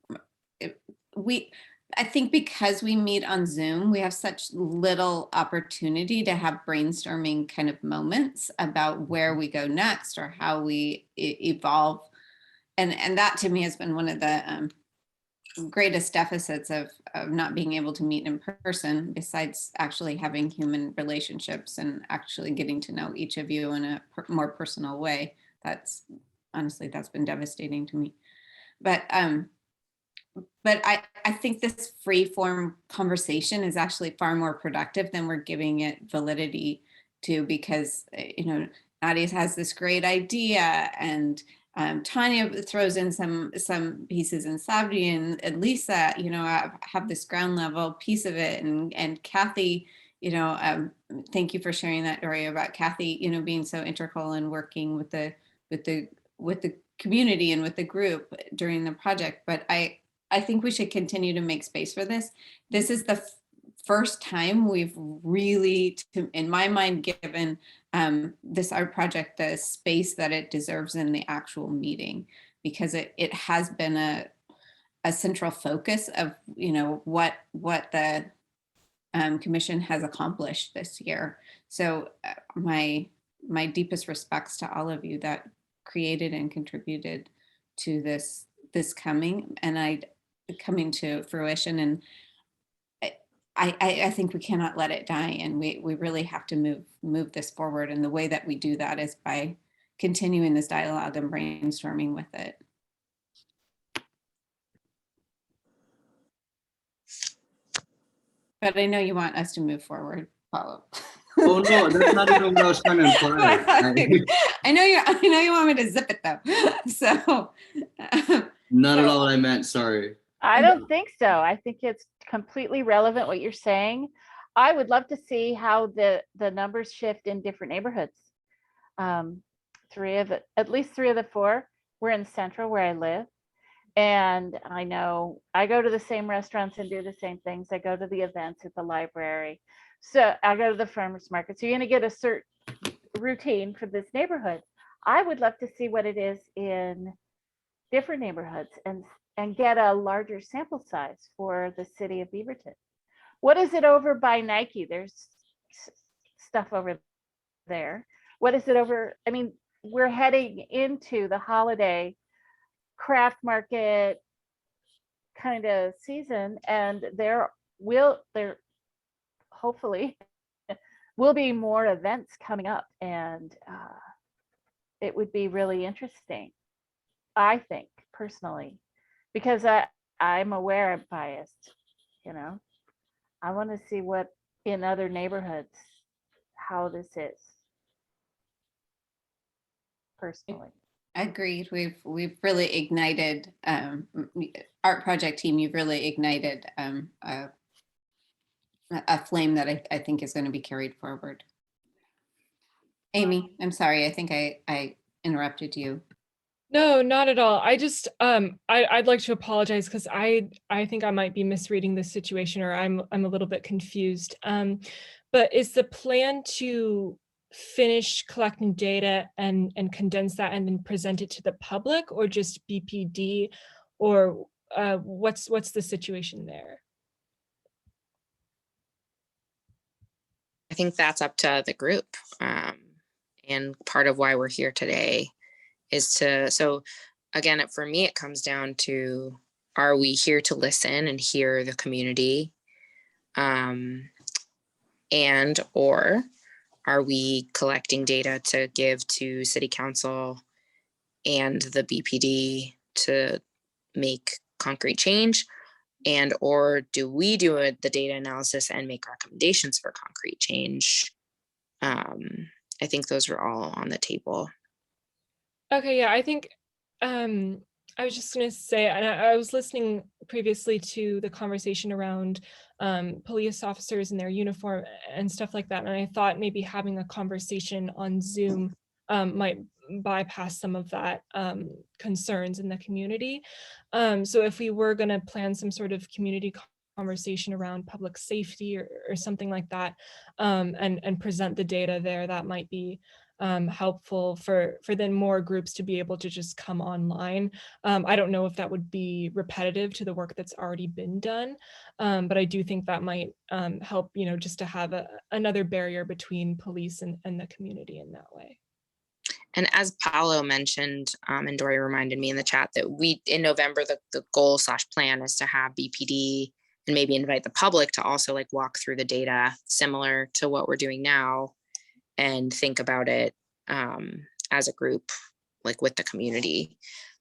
I think because we meet on Zoom, we have such little opportunity to have brainstorming kind of moments about where we go next or how we evolve. And that to me has been one of the greatest deficits of not being able to meet in person, besides actually having human relationships and actually getting to know each of you in a more personal way. That's honestly, that's been devastating to me. But I think this free form conversation is actually far more productive than we're giving it validity to, because, you know, Nadia has this great idea, and Tanya throws in some pieces, and Sabdi and Lisa, you know, have this ground level piece of it, and Kathy, you know, thank you for sharing that, Dori, about Kathy, you know, being so integral and working with the community and with the group during the project. But I think we should continue to make space for this. This is the first time we've really, in my mind, given this art project the space that it deserves in the actual meeting, because it has been a central focus of, you know, what the commission has accomplished this year. So my deepest respects to all of you that created and contributed to this coming to fruition. And I think we cannot let it die, and we really have to move this forward. And the way that we do that is by continuing this dialogue and brainstorming with it. But I know you want us to move forward, Paolo. Oh no, that's not even what I was trying to imply. I know you want me to zip it though. So not at all what I meant, sorry. I don't think so. I think it's completely relevant what you're saying. I would love to see how the numbers shift in different neighborhoods. At least three of the four, we're in Central where I live. And I know I go to the same restaurants and do the same things. I go to the events at the library. So I go to the farmers market. So you're going to get a certain routine for this neighborhood. I would love to see what it is in different neighborhoods and get a larger sample size for the city of Beaverton. What is it over by Nike? There's stuff over there. What is it over? I mean, we're heading into the holiday craft market kind of season, and there hopefully will be more events coming up, and it would be really interesting, I think, personally, because I'm aware I'm biased, you know. I want to see what in other neighborhoods, how this is personally. Agreed. We've really ignited, art project team, you've really ignited a flame that I think is going to be carried forward. Amy, I'm sorry. I think I interrupted you. No, not at all. I just I'd like to apologize because I think I might be misreading this situation, or I'm a little bit confused. But is the plan to finish collecting data and condense that and then present it to the public, or just BPD, or what's the situation there? I think that's up to the group. And part of why we're here today is so again, for me, it comes down to, are we here to listen and hear the community? And or are we collecting data to give to City Council and the BPD to make concrete change? And or do we do the data analysis and make recommendations for concrete change? I think those are all on the table. Okay, yeah, I think I was just going to say, and I was listening previously to the conversation around police officers in their uniform and stuff like that, and I thought maybe having a conversation on Zoom might bypass some of that concerns in the community. So if we were going to plan some sort of community conversation around public safety or something like that, and present the data there, that might be helpful for then more groups to be able to just come online. I don't know if that would be repetitive to the work that's already been done, but I do think that might help, just to have another barrier between police and the community in that way. And as Paolo mentioned, and Dori reminded me in the chat, that in November, the goal / plan is to have BPD and maybe invite the public to also walk through the data similar to what we're doing now, and think about it as a group, with the community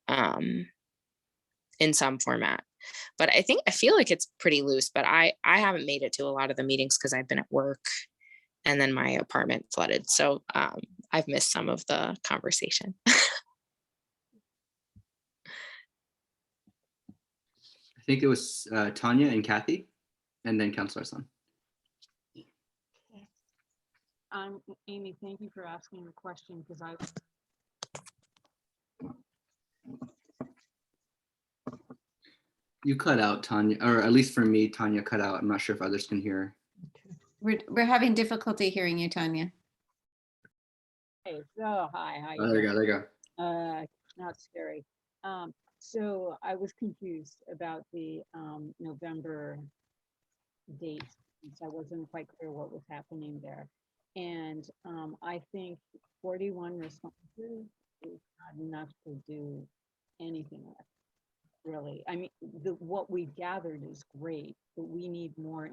in some format. But I feel like it's pretty loose, but I haven't made it to a lot of the meetings because I've been at work and then my apartment flooded. So I've missed some of the conversation. I think it was Tanya and Kathy, and then Councilor Hasan. Amy, thank you for asking the question, because You cut out, Tanya, or at least for me, Tanya cut out. I'm not sure if others can hear. We're having difficulty hearing you, Tanya. Hey, so hi, how Oh, there you go. Not scary. So I was confused about the November date, since I wasn't quite clear what was happening there. And I think 41 responses is not enough to do anything with, really. I mean, what we've gathered is great, but we need more.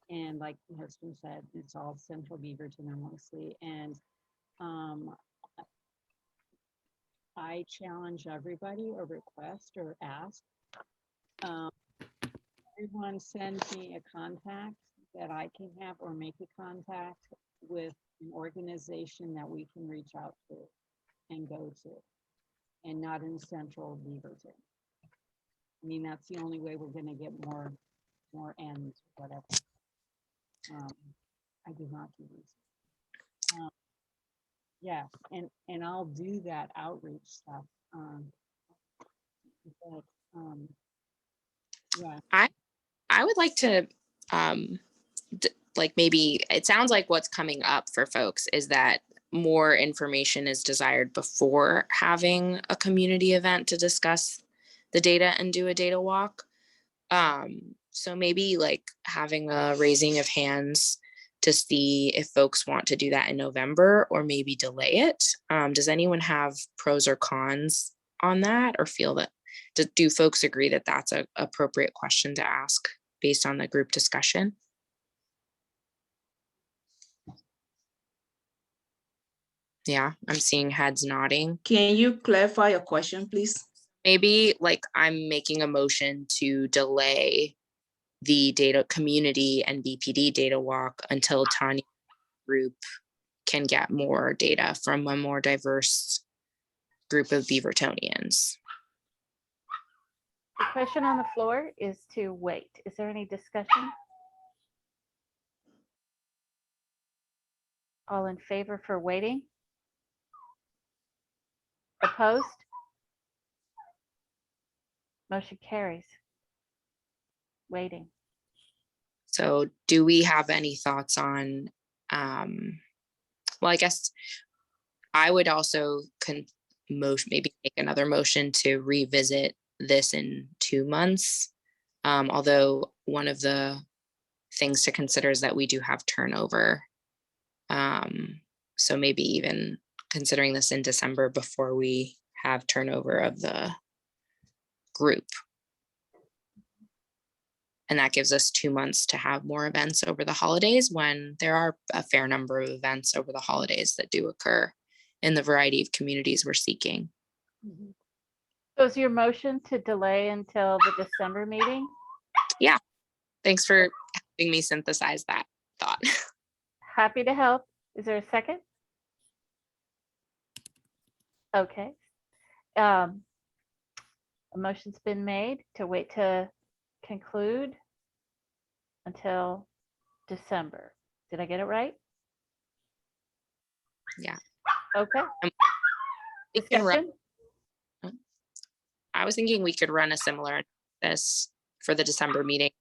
And like my husband said, it's all central Beaverton mostly. And I challenge everybody, or request or ask, everyone send me a contact that I can have, or make a contact with an organization that we can reach out to and go to, and not in central Beaverton. I mean, that's the only way we're going to get more ends, whatever. I do not do these. Yeah, and I'll do that outreach stuff. But yeah. I would like to maybe, it sounds like what's coming up for folks is that more information is desired before having a community event to discuss the data and do a data walk. So maybe having a raising of hands to see if folks want to do that in November, or maybe delay it. Does anyone have pros or cons on that, or feel that, do folks agree that that's an appropriate question to ask based on the group discussion? Yeah, I'm seeing heads nodding. Can you clarify your question, please? Maybe I'm making a motion to delay the data community and BPD data walk until Tanya's group can get more data from a more diverse group of Beavertonians. The question on the floor is to wait. Is there any discussion? All in favor for waiting? Opposed? Motion carries. Waiting. So do we have any thoughts on, well, I guess I would also maybe make another motion to revisit this in 2 months. Although one of the things to consider is that we do have turnover. So maybe even considering this in December before we have turnover of the group. And that gives us 2 months to have more events over the holidays, when there are a fair number of events over the holidays that do occur in the variety of communities we're seeking. So is your motion to delay until the December meeting? Yeah, thanks for helping me synthesize that thought. Happy to help. Is there a second? Okay. A motion's been made to wait to conclude until December. Did I get it right? Yeah. Okay. We can run, Discussion? I was thinking we could run a similar this for the December meeting.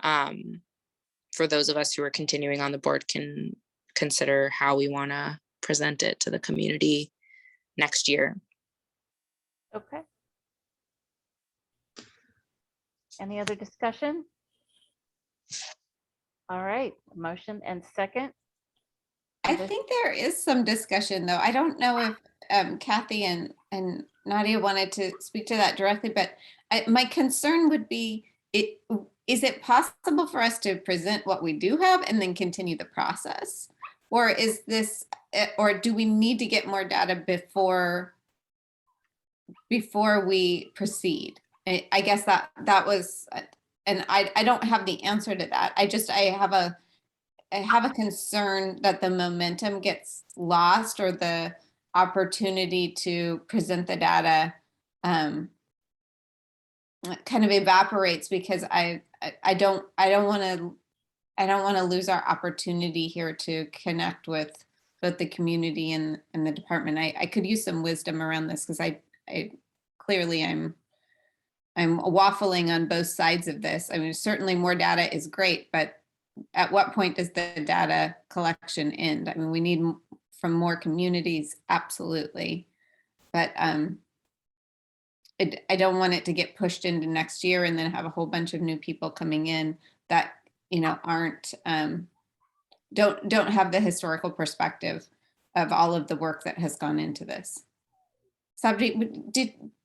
For those of us who are continuing on the board can consider how we want to present it to the community next year. Okay. Any other discussion? All right, motion and second. I think there is some discussion, though. I don't know if Kathy and Nadia wanted to speak to that directly, but my concern would be, is it possible for us to present what we do have and then continue the process? Or is this, or do we need to get more data before we proceed? I guess that was, and I don't have the answer to that. I have a concern that the momentum gets lost, or the opportunity to present the data kind of evaporates, because I don't want to lose our opportunity here to connect with both the community and the department. I could use some wisdom around this, because I clearly I'm waffling on both sides of this. I mean, certainly more data is great, but at what point does the data collection end? I mean, we need from more communities, absolutely. But I don't want it to get pushed into next year and then have a whole bunch of new people coming in that, aren't, don't have the historical perspective of all of the work that has gone into this. Sabri,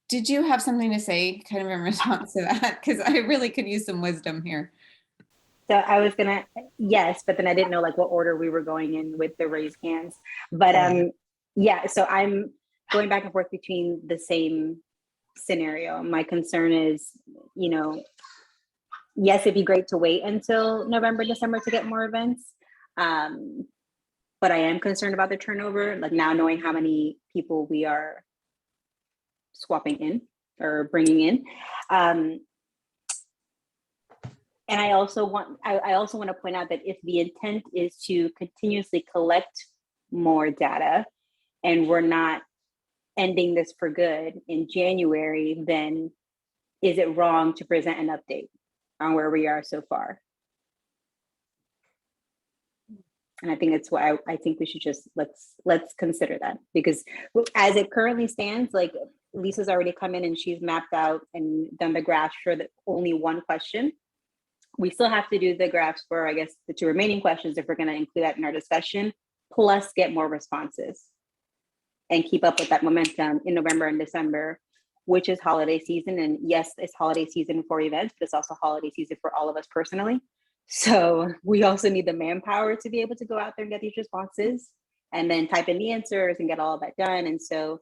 did you have something to say kind of in response to that? Because I really could use some wisdom here. So I was gonna, yes, but then I didn't know like what order we were going in with the raised hands. But yeah, so I'm going back and forth between the same scenario. My concern is, yes, it'd be great to wait until November, December to get more events. But I am concerned about the turnover, like now knowing how many people we are swapping in or bringing in. And I also want to point out that if the intent is to continuously collect more data and we're not ending this for good in January, then is it wrong to present an update on where we are so far? And I think it's why I think we should just let's consider that, because as it currently stands, like Lisa's already come in and she's mapped out and done the graphs for only one question. We still have to do the graphs for, I guess, the two remaining questions if we're going to include that in our discussion, plus get more responses and keep up with that momentum in November and December, which is holiday season. And yes, it's holiday season for events, but it's also holiday season for all of us personally. So we also need the manpower to be able to go out there and get these responses and then type in the answers and get all of that done. And so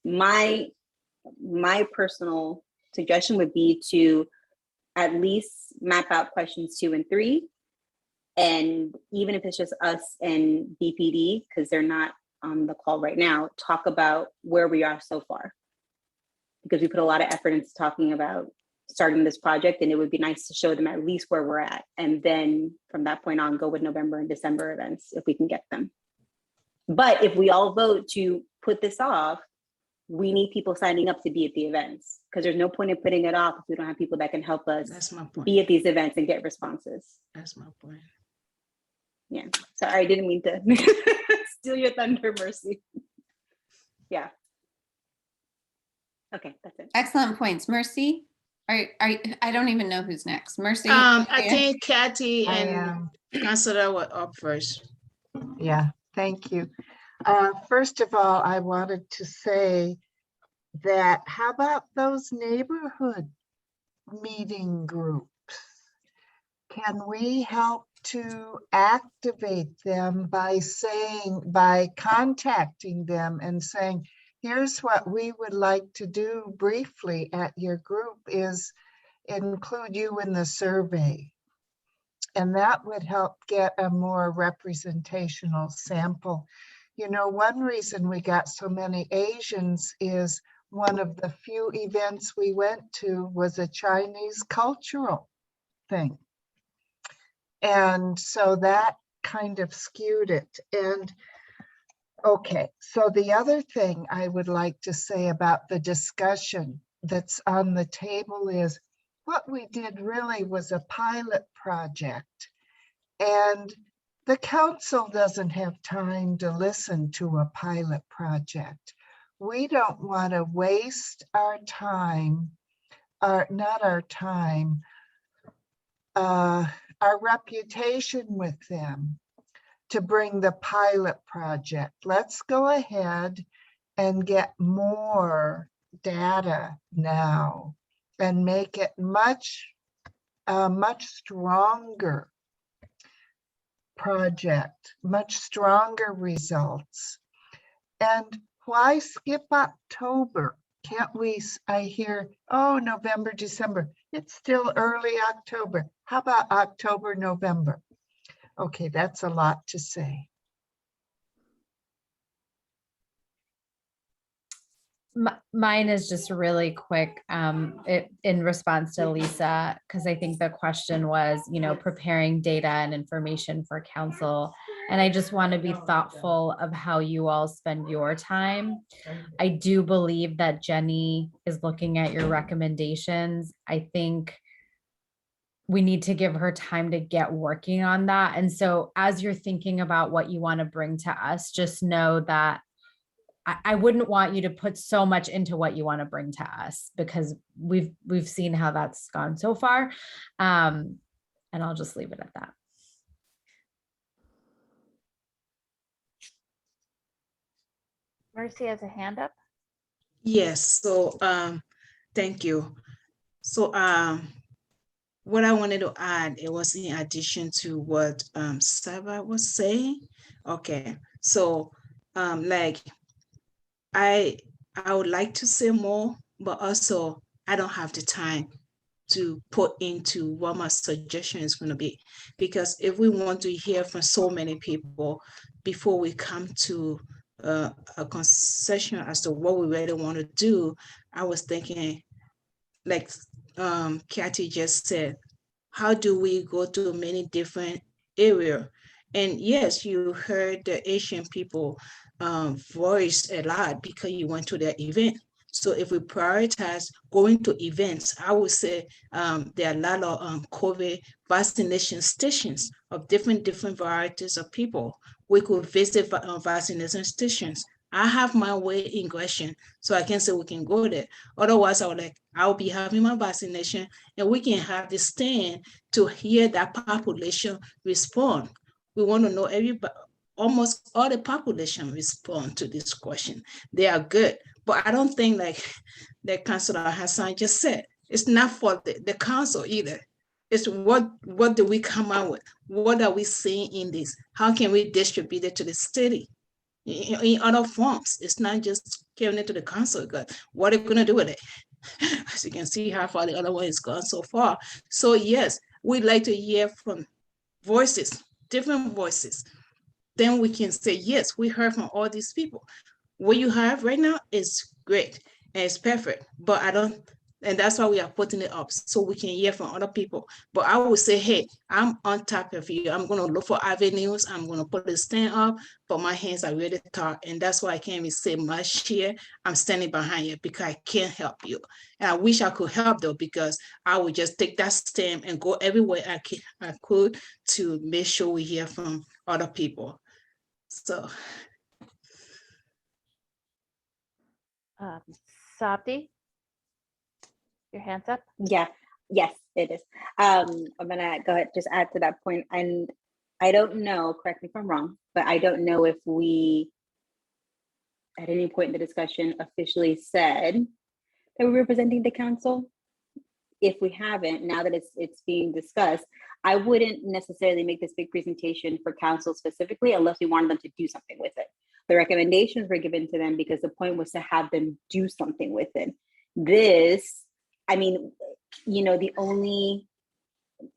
my personal suggestion would be to at least map out questions 2 and 3. And even if it's just us and BPD, because they're not on the call right now, talk about where we are so far. Because we put a lot of effort into talking about starting this project, and it would be nice to show them at least where we're at. And then from that point on, go with November and December events if we can get them. But if we all vote to put this off, we need people signing up to be at the events, because there's no point in putting it off if we don't have people that can help us be at these events and get responses. That's my point. Yeah, sorry, I didn't mean to steal your thunder, Mercy. Yeah. Okay, that's it. Excellent points. Mercy, I don't even know who's next. Mercy. I think Kathy and Councilor were up first. Yeah, thank you. First of all, I wanted to say that how about those neighborhood meeting groups? Can we help to activate them by contacting them and saying, here's what we would like to do briefly at your group is include you in the survey. And that would help get a more representational sample. You know, one reason we got so many Asians is one of the few events we went to was a Chinese cultural thing. And so that kind of skewed it. And okay, so the other thing I would like to say about the discussion that's on the table is what we did really was a pilot project, and the council doesn't have time to listen to a pilot project. We don't want to waste our time, not our time, our reputation with them to bring the pilot project. Let's go ahead and get more data now and make it much stronger project, much stronger results. And why skip October? Can't we, I hear, oh, November, December. It's still early October. How about October, November? Okay, that's a lot to say. Mine is just really quick in response to Lisa, because I think the question was, you know, preparing data and information for council. And I just want to be thoughtful of how you all spend your time. I do believe that Jenny is looking at your recommendations. I think we need to give her time to get working on that. And so as you're thinking about what you want to bring to us, just know that I wouldn't want you to put so much into what you want to bring to us, because we've seen how that's gone so far. And I'll just leave it at that. Mercy has a hand up. Yes, so thank you. So what I wanted to add, it was in addition to what Saba was saying. Okay, so like I would like to say more, but also I don't have the time to put into what my suggestion is going to be, because if we want to hear from so many people before we come to a concession as to what we really want to do, I was thinking, like Kathy just said, how do we go to many different areas? And yes, you heard the Asian people voice a lot because you went to their event. So if we prioritize going to events, I would say there are a lot of COVID vaccination stations of different varieties of people. We could visit vaccination stations. I have my way in Gresham, so I can say we can go there. Otherwise, I'll be having my vaccination, and we can have the stand to hear that population respond. We want to know everybody. Almost all the population respond to this question. They are good, but I don't think, like the Councilor Hasan just said, it's not for the council either. It's what do we come out with? What are we seeing in this? How can we distribute it to the city in other forms? It's not just giving it to the council, but what are we gonna do with it? As you can see how far the other one has gone so far. So yes, we'd like to hear from voices, different voices. then we can say, yes, we heard from all these people. What you have right now is great and it's perfect, but and that's why we are putting it up so we can hear from other people. But I would say, hey, I'm on top of you. I'm going to look for avenues. I'm going to put the stand up, but my hands are really tired. And that's why I can't even say much here. I'm standing behind you because I can't help you. And I wish I could help though, because I would just take that stand and go everywhere I could to make sure we hear from other people. So. Sabdi, your hands up? Yeah, yes, it is. I'm gonna go ahead, just add to that point. And I don't know, correct me if I'm wrong, but I don't know if we, at any point in the discussion, officially said that we were presenting the council. If we haven't, now that it's being discussed, I wouldn't necessarily make this big presentation for council specifically unless we wanted them to do something with it. The recommendations were given to them because the point was to have them do something with it. This, I mean, you know,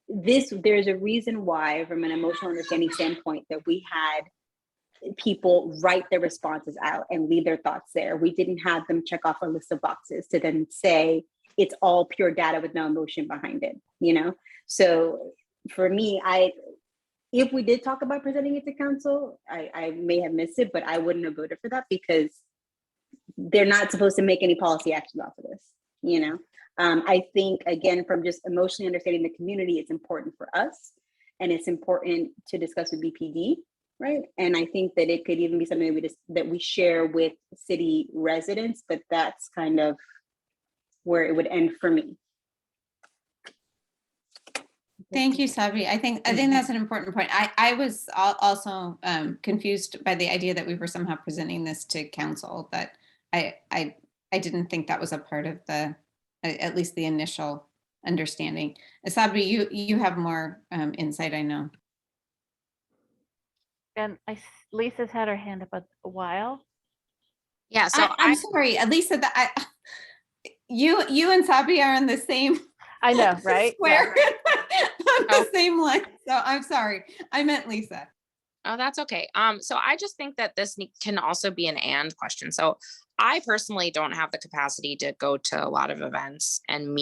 there's a reason why, from an emotional understanding standpoint, that we had people write their responses out and leave their thoughts there. We didn't have them check off a list of boxes to then say it's all pure data with no emotion behind it, you know? So for me, if we did talk about presenting it to council, I may have missed it, but I wouldn't have voted for that because they're not supposed to make any policy action off of this, you know? I think, again, from just emotionally understanding the community, it's important for us and it's important to discuss with BPD, right? And I think that it could even be something that we share with city residents, but that's kind of where it would end for me. Thank you, Sabri. I think that's an important point. I was also confused by the idea that we were somehow presenting this to council, but I didn't think that was a part of the, at least the initial understanding. Sabri, you have more insight, I know. And Lisa's had her hand up a while. Yeah, so I'm sorry, Lisa, you and Sabri are on the same. I know, right? Square. Yeah. On the same line. So I'm sorry. I meant Lisa. Oh, that's okay. So I just think that this can also be an and question. So I personally don't have the capacity to go to a lot of events and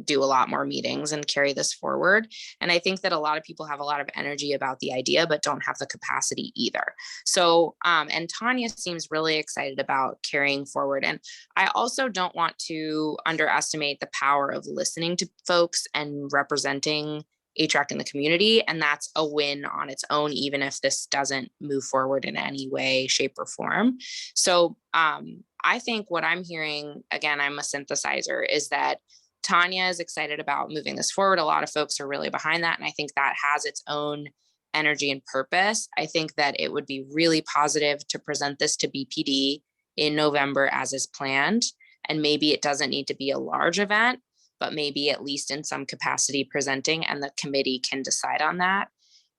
do a lot more meetings and carry this forward. And I think that a lot of people have a lot of energy about the idea, but don't have the capacity either. So, and Tanya seems really excited about carrying forward. And I also don't want to underestimate the power of listening to folks and representing HREC in the community. And that's a win on its own, even if this doesn't move forward in any way, shape, or form. So I think what I'm hearing, again, I'm a synthesizer, is that Tanya is excited about moving this forward. A lot of folks are really behind that. And I think that has its own energy and purpose. I think that it would be really positive to present this to BPD in November as is planned. And maybe it doesn't need to be a large event, but maybe at least in some capacity presenting, and the committee can decide on that.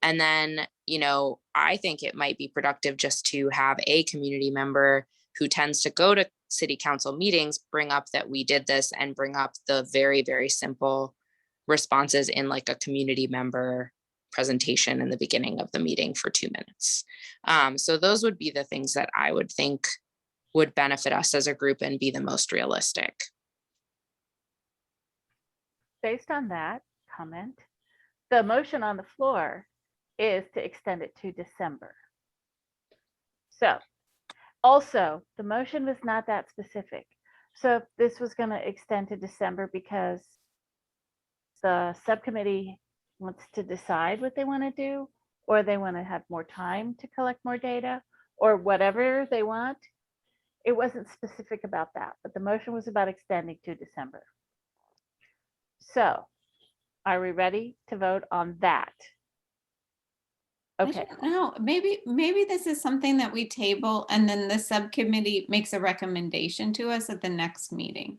And then, you know, I think it might be productive just to have a community member who tends to go to city council meetings bring up that we did this, and bring up the very, very simple responses in like a community member presentation in the beginning of the meeting for 2 minutes. So those would be the things that I would think would benefit us as a group and be the most realistic. Based on that comment, the motion on the floor is to extend it to December. So also, the motion was not that specific. So if this was going to extend to December because the subcommittee wants to decide what they want to do, or they want to have more time to collect more data, or whatever they want, it wasn't specific about that, but the motion was about extending to December. So are we ready to vote on that? Okay. No, maybe this is something that we table and then the subcommittee makes a recommendation to us at the next meeting.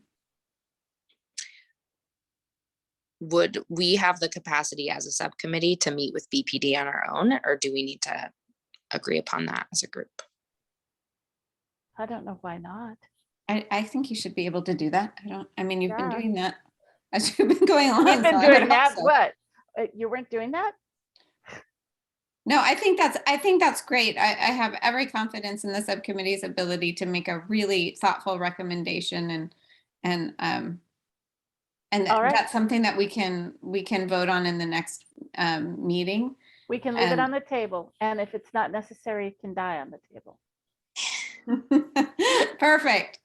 Would we have the capacity as a subcommittee to meet with BPD on our own, or do we need to agree upon that as a group? I don't know why not. I think you should be able to do that. I mean, you've been doing that as you've been going along. You've been doing that? So. What? You weren't doing that? No, I think that's great. I have every confidence in the subcommittee's ability to make a really thoughtful recommendation, and All right. that's something that we can vote on in the next meeting. We can leave it on the table, and if it's not necessary, it can die on the table. Perfect.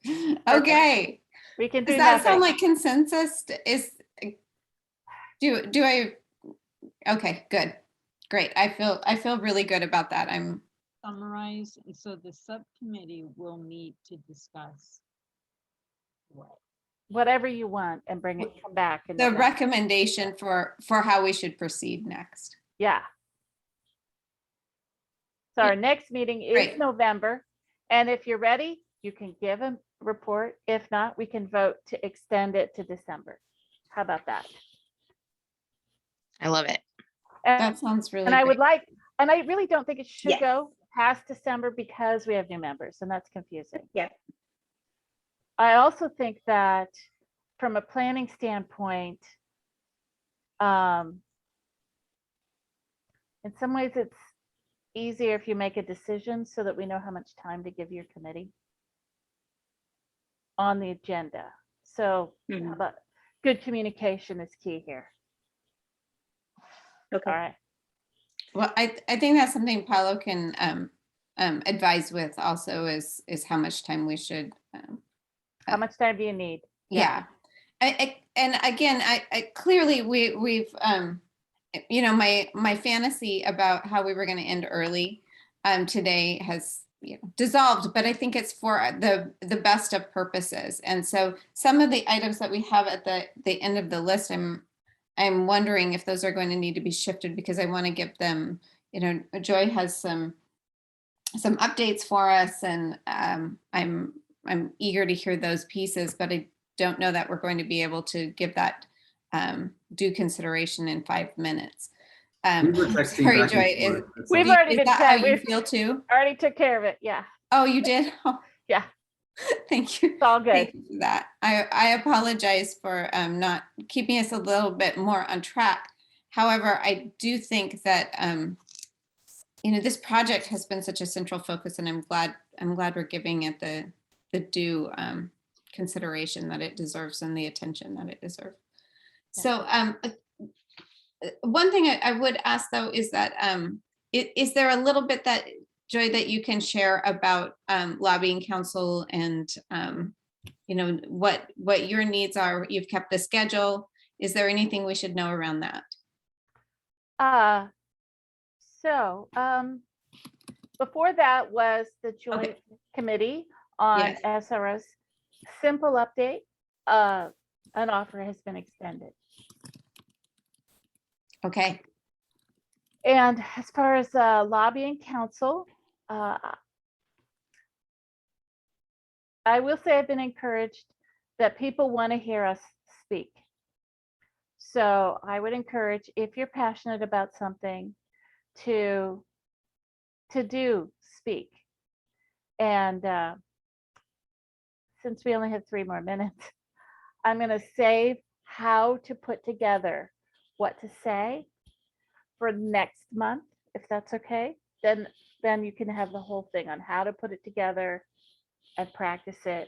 Okay. We can do Does that nothing. sound like consensus? Do I? Okay, good, great. I feel really good about that. Summarize, and so the subcommittee will meet to discuss what? Whatever you want and bring it back. And The recommendation for how we should proceed next. Yeah. So our next meeting is Great. November. And if you're ready, you can give a report. If not, we can vote to extend it to December. How about that? I love it. That sounds really And I would great. like, and I really don't think it should Yes. go past December because we have new members, and that's confusing. Yeah. I also think that from a planning standpoint, in some ways it's easier if you make a decision so that we know how much time to give your committee on the agenda. So how about good communication is key here. Okay. All right. Well, I think that's something Paolo can advise with also is how much time we should. How much time do you need? Yeah. And again, I clearly we've you know, my fantasy about how we were going to end early today has dissolved, but I think it's for the best of purposes. And so some of the items that we have at the end of the list, I'm wondering if those are going to need to be shifted because I want to give them, you know, Joy has some updates for us, and I'm eager to hear those pieces, but I don't know that we're going to be able to give that due consideration in 5 minutes. We were texting Sorry, back and Joy. forth. That's We've all. already Is been that how chat- you we've feel too? already took care of it. Yeah. Oh, you did? Oh, Yeah. thank you. It's all good. Thank you for that. I apologize for not keeping us a little bit more on track. However, I do think that you know, this project has been such a central focus, and I'm glad we're giving it the due consideration that it deserves and the attention that it deserves. So one thing I would ask though is that is there a little bit that Joy that you can share about lobbying council and you know what your needs are? You've kept the schedule. Is there anything we should know around that? So before that was the joint committee on SROs. Simple update, an offer has been extended. Okay. And as far as lobbying council, I will say I've been encouraged that people want to hear us speak. So I would encourage, if you're passionate about something, to do speak. And since we only have 3 more minutes, I'm going to save how to put together what to say for next month, if that's okay. Then you can have the whole thing on how to put it together and practice it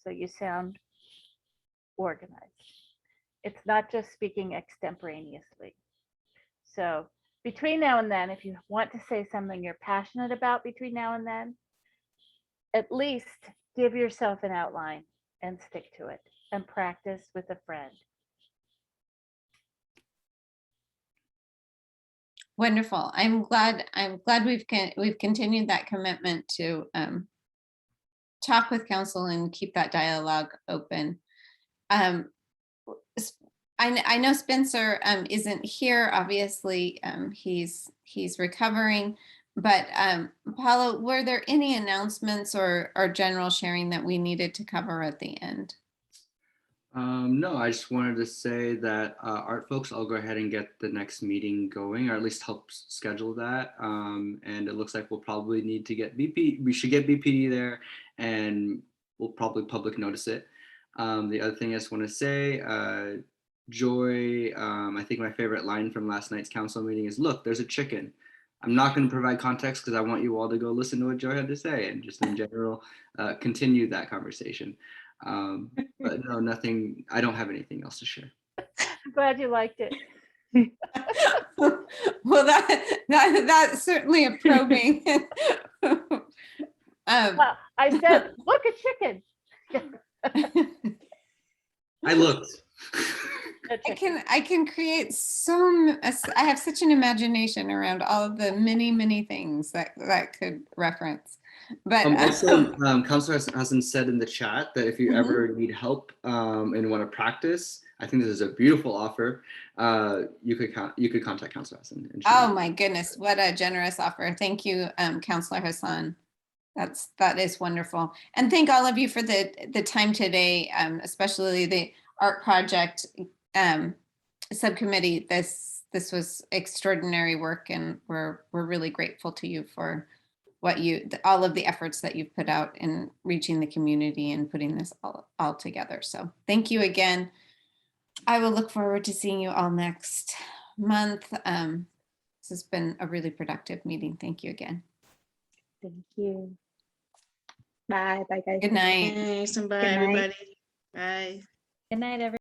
so you sound organized. It's not just speaking extemporaneously. So between now and then, if you want to say something you're passionate about between now and then, at least give yourself an outline and stick to it and practice with a friend. Wonderful. I'm glad we've continued that commitment to talk with council and keep that dialogue open. I know Spencer isn't here. Obviously, he's recovering. But Paolo, were there any announcements or general sharing that we needed to cover at the end? No, I just wanted to say that art folks, I'll go ahead and get the next meeting going, or at least help schedule that. And it looks like we'll probably need to get BP. We should get BPD there, and we'll probably public notice it. The other thing I just want to say, Joy, I think my favorite line from last night's council meeting is, "Look, there's a chicken." I'm not going to provide context because I want you all to go listen to what Joy had to say and just in general continue that conversation. But no, nothing. I don't have anything else to share. I'm glad you liked it. Well, that's certainly a probing. Well, I said, look at chickens. I looked. I can create I have such an imagination around all of the many things that could reference. But also, Councilor Hasan said in the chat that if you ever need help and want to practice, I think this is a beautiful offer. You could contact Councilor Hasan. Oh my goodness, what a generous offer! Thank you, Councilor Hasan. That is wonderful, and thank all of you for the time today, especially the art project subcommittee. This was extraordinary work, and we're really grateful to you for what all of the efforts that you've put out in reaching the community and putting this all together. So thank you again. I will look forward to seeing you all next month. This has been a really productive meeting. Thank you again. Thank you. Bye. Bye, guys. Good night. Thanks, and bye, Good night. everybody. Bye. Good night, everyone.